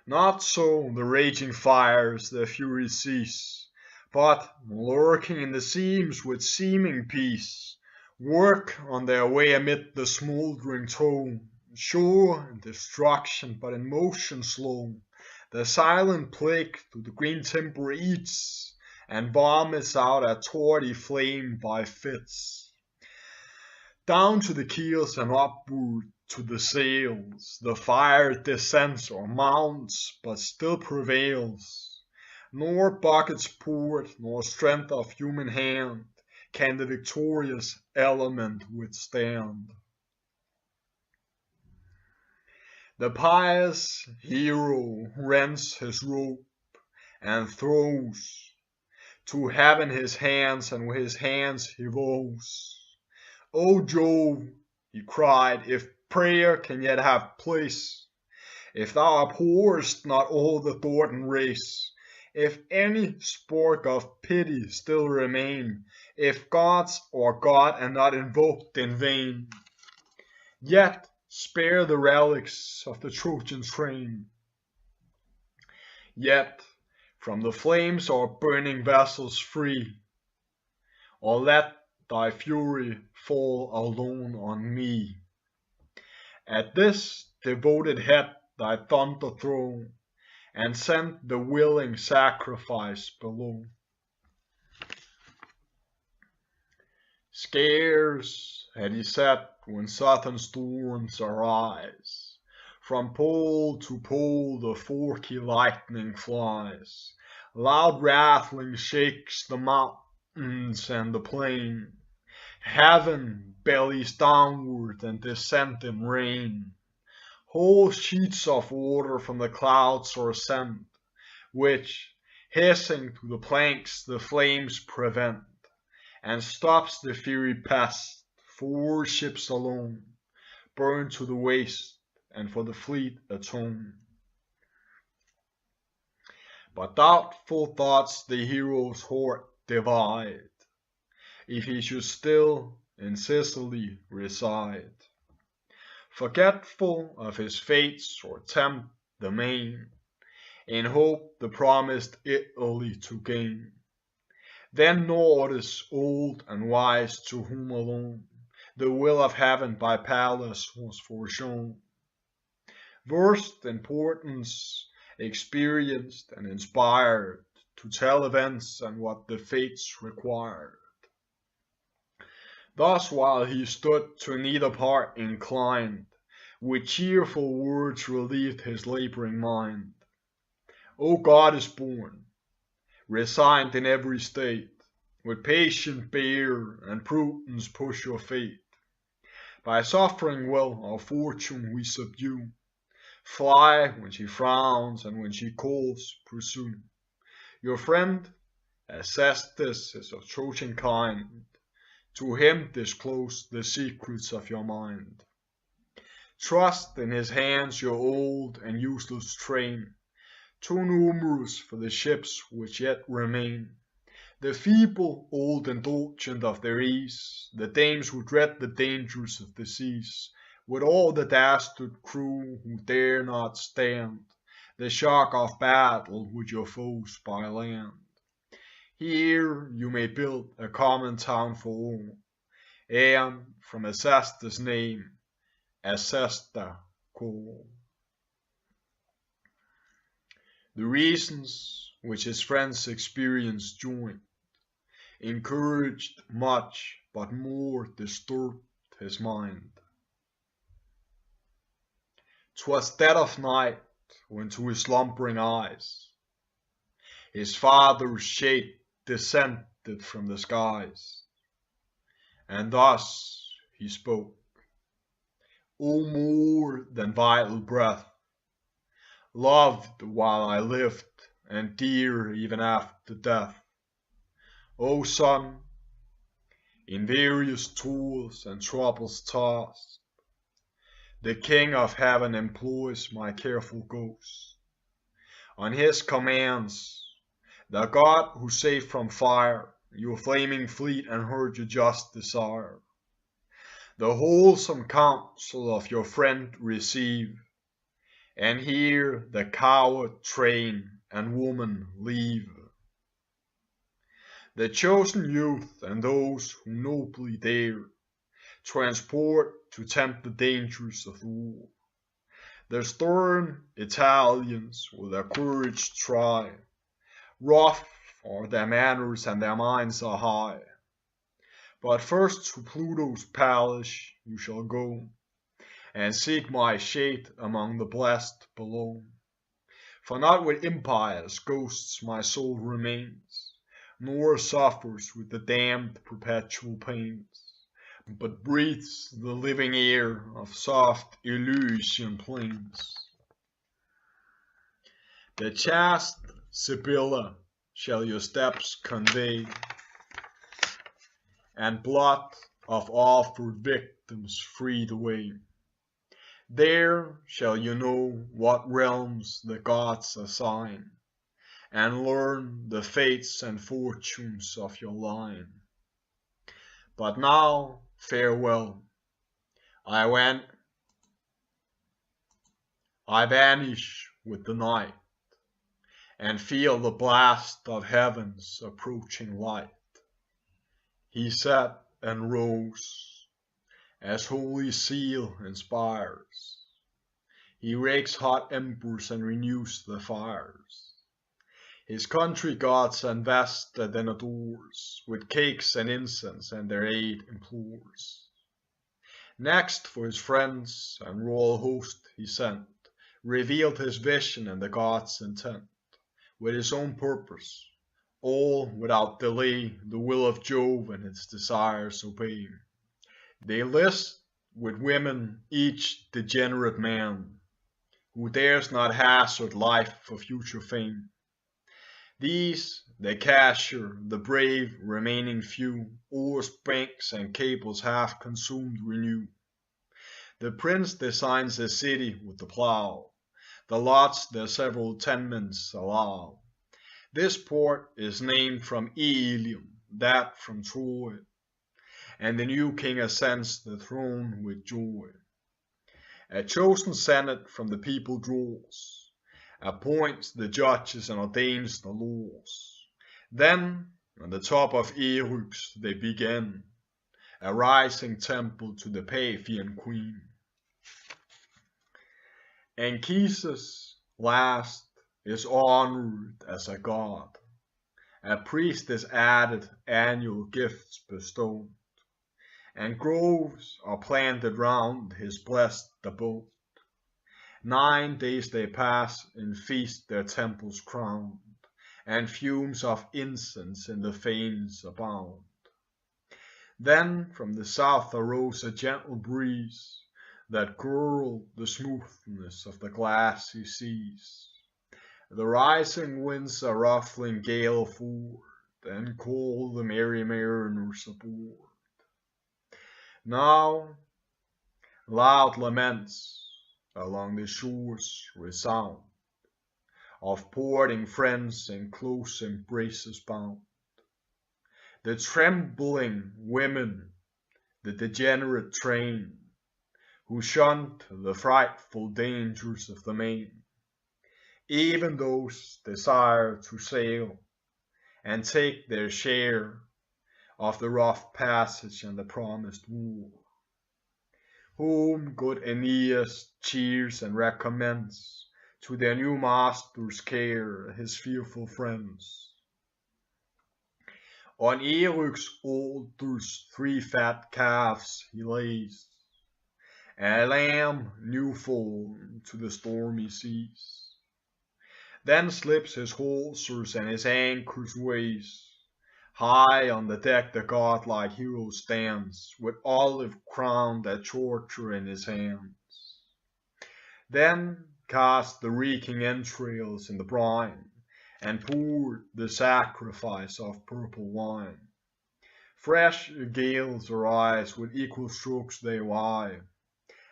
Not so the raging fires their fury cease, but, lurking in the seams with seeming peace, work on their way amid the smouldering tow, sure in destruction but in motion slow. The silent plague through the green timber eats, and vomits out a tawdry flame by fits. Down to the keels and upward to the sails, the fire descends or mounts, but still prevails. Nor buckets poured, nor strength of human hand, can the victorious element withstand. The pious hero rends his robe, and throws to heaven his hands, and with his hands he vows. O Jove, he cried, if prayer can yet have place, if thou abhorrest not all the Thornton race, if any spark of pity still remain, if gods are God and not invoked in vain, yet spare the relics of the Trojan train. Yet from the flames our burning vessels free, or let thy fury fall alone on me. At this devoted head thy thunder throw, and send the willing sacrifice below. Scarce had he sat when southern storms arise. From pole to pole the forky lightning flies. Loud rattling shakes the mountains and the plain. Heaven bellies downward and descends in rain. Whole sheets of water from the clouds are sent, which, hissing to the planks, the flames prevent, and stops the fiery pest. 4 ships alone burn to the waist, and for the fleet atone. But doubtful thoughts the hero's heart divide, if he should still in Sicily reside, forgetful of his fates or tempt the main, in hope the promised Italy to gain. Then Nordus, old and wise, to whom alone the will of heaven by Pallas was foreshown, versed in portents, experienced and inspired, to tell events and what the fates required. Thus while he stood to neither part inclined, with cheerful words relieved his laboring mind. O goddess born, resigned in every state, with patience bear and prudence push your fate. By suffering will our fortune we subdue, fly when she frowns and when she calls pursue. Your friend, Acestes, is of Trojan kind, to him disclose the secrets of your mind. Trust in his hands your old and useless train, too numerous for the ships which yet remain. The feeble, old, indulgent of their ease, the dames who dread the dangers of the seas, with all the dastard crew who dare not stand the shock of battle with your foes by land. Here you may build a common town for all, and from Acestes' name, Acesta call. The reasons which his friends experienced joined, encouraged much, but more disturbed his mind. 'Twas dead of night when to his slumbering eyes his father's shade descended from the skies, and thus he spoke: "O more than vital breath, loved while I lived, and dear even after death, O son, in various toils and troubles tossed, the King of Heaven employs my careful ghost. On his commands, the God who saved from fire your flaming fleet and heard your just desire, the wholesome counsel of your friend receive, and here the coward train and woman leave. The chosen youth and those who nobly dare transport to tempt the dangers of war. The stern Italians with their courage try, rough are their manners and their minds are high. But first to Pluto's palace you shall go, and seek my shade among the blessed below. For not with impious ghosts my soul remains, nor suffers with the damned perpetual pains, but breathes the living air of soft Elysian plains. The chaste Sibylla shall your steps convey, and blood of offered victims free the way. There shall you know what realms the gods assign, and learn the fates and fortunes of your line. But now farewell. I vanish with the night, and feel the blast of heaven's approaching light. He said and rose, as holy zeal inspires. He rakes hot embers and renews the fires. His country gods invested and adores, with cakes and incense and their aid implores. Next for his friends and royal host he sent, revealed his vision and the gods' intent, with his own purpose, all without delay the will of Jove and its desires obeying. They list with women each degenerate man, who dares not hazard life for future fame. These they capture, the brave remaining few, oars, banks, and cables half consumed renew. The prince designs a city with the plough, the lots their several tenements allow. This port is named from Ilium, that from Troy, and the new king ascends the throne with joy. A chosen senate from the people draws, appoints the judges and ordains the laws. Then, on the top of Eryx they begin, a rising temple to the Paphian queen. Anchises, last, is honored as a god. A priest is added, annual gifts bestowed, and groves are planted round his blessed abode. 9 days they pass in feast their temples crowned, and fumes of incense in the fanes abound. Then from the south arose a gentle breeze, that curled the smoothness of the glassy seas. The rising winds are ruffling gale forward, and call the merry mariners aboard. Now loud laments along the shores resound, of parting friends in close embraces bound. The trembling women, the degenerate train, who shunned the frightful dangers of the main, even those desire to sail and take their share of the rough passage and the promised war, whom good Æneas cheers and recommends to their new master's care, his fearful friends. On Eric's altars 3 fat calves he lays, a lamb new fallen to the stormy seas. Then slips his hawsers and his anchors weighs. High on the deck the godlike hero stands, with olive crowned a torture in his hands. Then cast the reeking entrails in the brine, and poured the sacrifice of purple wine. Fresh gales arise, with equal strokes they vie,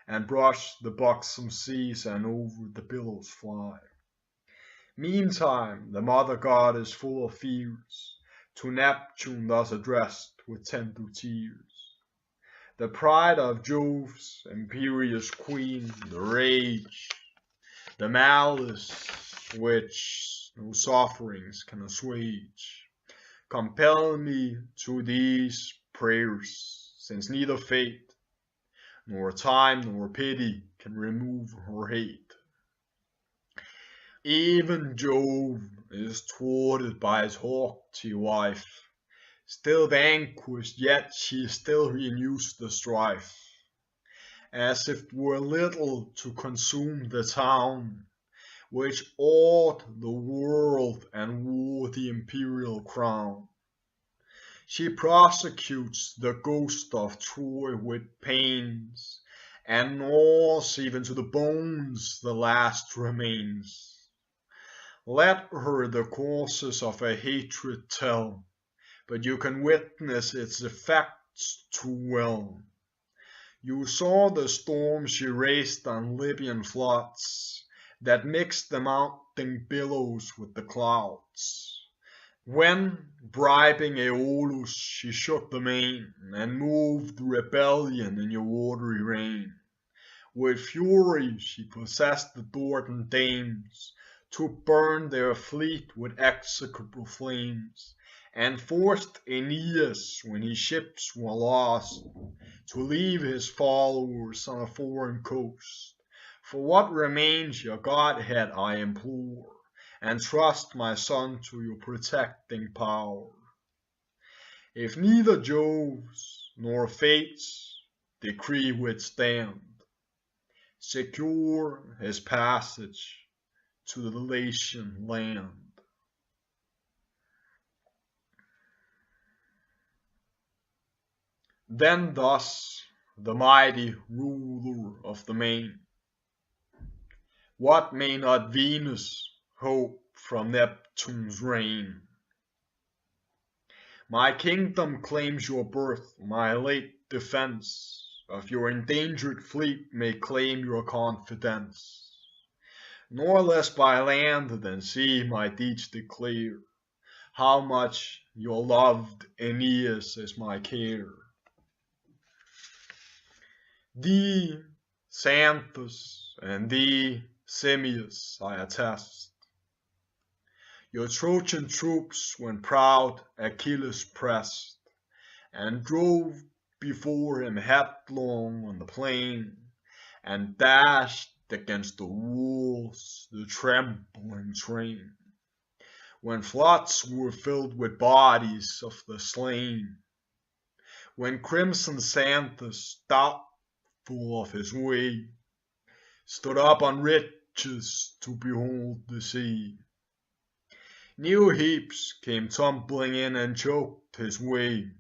and brush the buxom seas, and over the billows fly. Meantime the mother goddess full of fears, to Neptune thus addressed with tender tears. The pride of Jove's imperious queen, the rage, the malice which no sufferings can assuage, compel me to these prayers, since neither fate, nor time, nor pity can remove her hate. Even Jove is thwarted by his haughty wife, still vanquished, yet she still renews the strife, as if 'twere little to consume the town, which awed the world and wore the imperial crown. She prosecutes the ghost of Troy with pains, and gnaws even to the bones the last remains. Let her the causes of her hatred tell, but you can witness its effects too well. You saw the storm she raised on Libyan floods, that mixed the mounting billows with the clouds, when, bribing Aeolus, she shook the main, and moved rebellion in your watery reign. With fury she possessed the Dordan dames, to burn their fleet with execrable flames, and forced Æneas, when his ships were lost, to leave his followers on a foreign coast. For what remains your godhead I implore, and trust my son to your protecting power. If neither Jove's nor fate's decree withstand, secure his passage to the Latian land. Then thus the mighty ruler of the main: what may not Venus hope from Neptune's reign? My kingdom claims your birth, my late defense of your endangered fleet may claim your confidence. Nor less by land than sea my deeds declare how much your loved Æneas is my care. Thee, Xanthus, and thee, Simmias, I attest. Your Trojan troops, when proud Achilles pressed, and drove before him headlong on the plain, and dashed against the walls the trembling train, when floods were filled with bodies of the slain, when crimson Xanthus, doubtful of his way, stood up on ridges to behold the sea. New heaps came tumbling in and choked his way,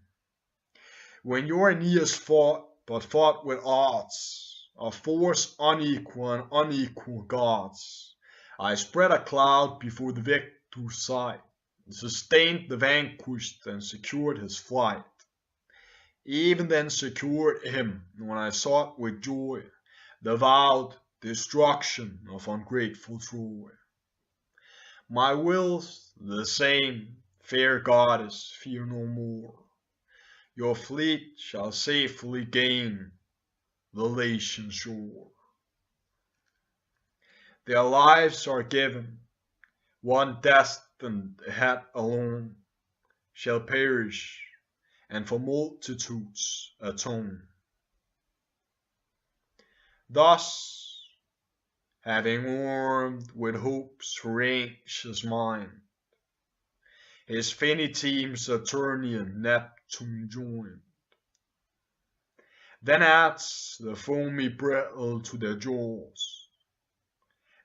when your Æneas fought, but fought with odds of force unequal and unequal gods. I spread a cloud before the victor's sight, sustained the vanquished, and secured his flight. Even then secured him, when I sought with joy the vowed destruction of ungrateful Troy. My will's the same, fair goddess, fear no more. Your fleet shall safely gain the Latian shore. Their lives are given, one destined head alone shall perish, and for multitudes atone. Thus, having warmed with hopes for anxious mind, his finny team Saturnian Neptune joined. Then adds the foamy brittle to their jaws,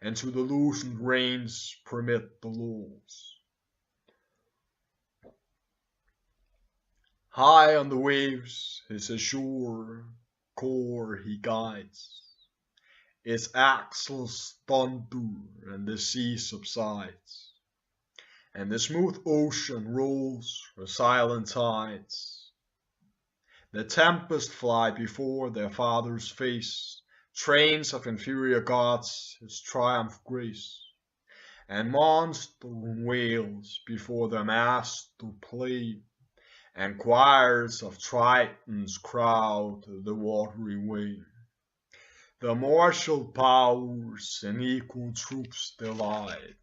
and to the loosened reins permit the laws. High on the waves his azure core he guides, its axles thunder and the sea subsides, and the smooth ocean rolls her silent tides. The tempest fly before their father's face, trains of inferior gods his triumph grace, and monster wails before their master play, and choirs of tritons crowd the watery way. The martial powers in equal troops delight,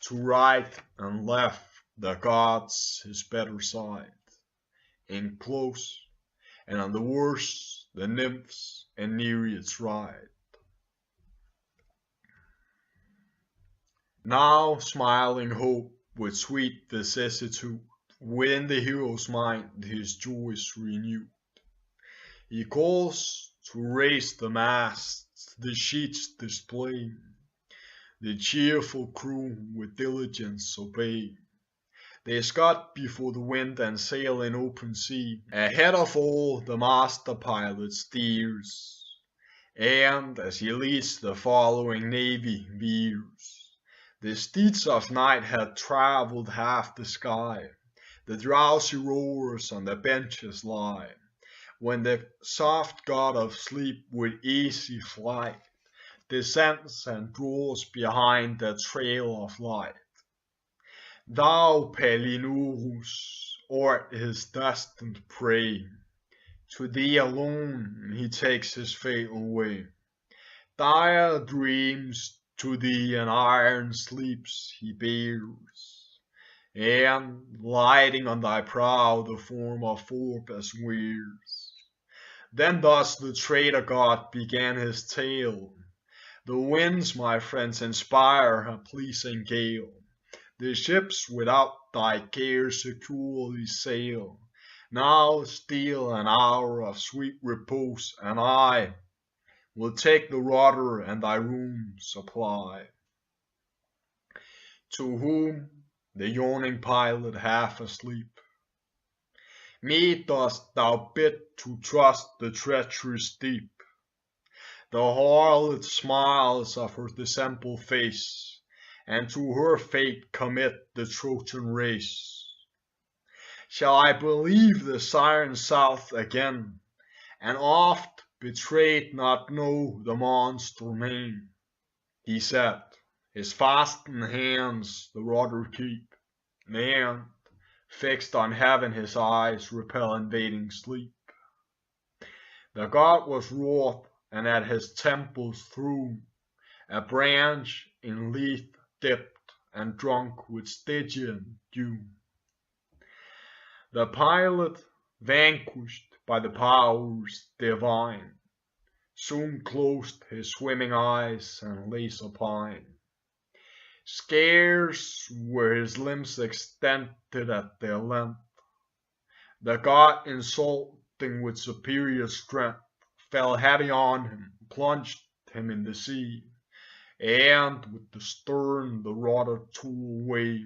to right and left the gods his better side. In close, and on the worst the nymphs and nereids ride. Now smiling hope with sweet vicissitude, within the hero's mind his joys renewed. He calls to raise the masts, the sheets display, the cheerful crew with diligence obey. They scud before the wind and sail in open sea. Ahead of all the master pilot steers, and as he leads the following navy veers. The steeds of night had traveled half the sky, the drowsy rowers on the benches lie, when the soft god of sleep with easy flight descends and draws behind the trail of light. Thou, Palinurus, art his destined prey, to thee alone he takes his fatal way. Dire dreams to thee and iron sleeps he bears, and lighting on thy prow the form of Phoebus wears. Then thus the traitor god began his tale. The winds, my friends, inspire a pleasing gale. The ships without thy care securely sail. Now steal an hour of sweet repose, and I will take the rudder and thy room supply. To whom the yawning pilot half asleep, me dost thou bid to trust the treacherous deep. The harlot smiles of her dissembled face, and to her fate commit the Trojan race. Shall I believe the siren south again, and oft betrayed not know the monster name? He said, his fastened hands the rudder keep, and fixed on heaven his eyes repel invading sleep. The god was wroth, and at his temples threw a branch in leaf dipped and drunk with Stygian dew. The pilot, vanquished by the powers divine, soon closed his swimming eyes and lay supine. Scarce were his limbs extended at their length, the god, insulting with superior strength, fell heavy on him, plunged him in the sea, and with the stern the rudder tore away.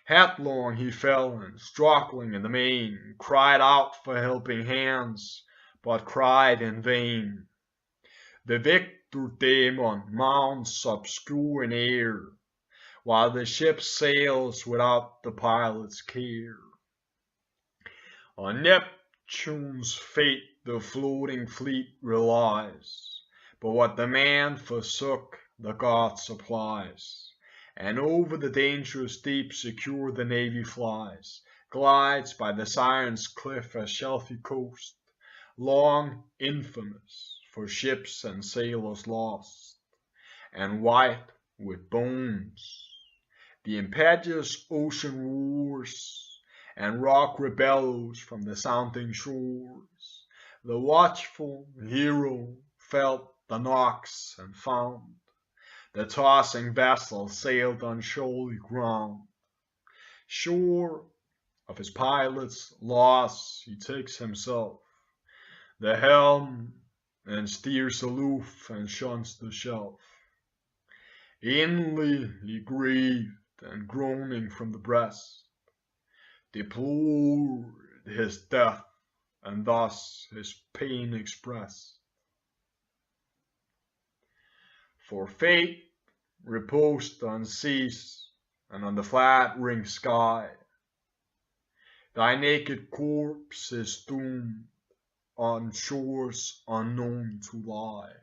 Headlong he fell, and struggling in the main, cried out for helping hands, but cried in vain. The victor demon mounts obscure in air, while the ship sails without the pilot's care. On Neptune's fate the floating fleet relies, but what the man forsook the god supplies, and over the dangerous deep secure the navy flies, glides by the Siren's cliff a shelfy coast, long infamous for ships and sailors lost, and white with bones. The impetuous ocean roars, and rock rebels from the sounding shores. The watchful hero felt the knocks and found the tossing vessel sailed on shoaly ground. Sure of his pilot's loss, he takes himself the helm and steers aloof and shuns the shelf. Inly he grieved and groaning from the breast, deplored his death and thus his pain expressed. For fate reposed on seas and on the flat ringed sky, thy naked corpse is doomed on shores unknown to lie.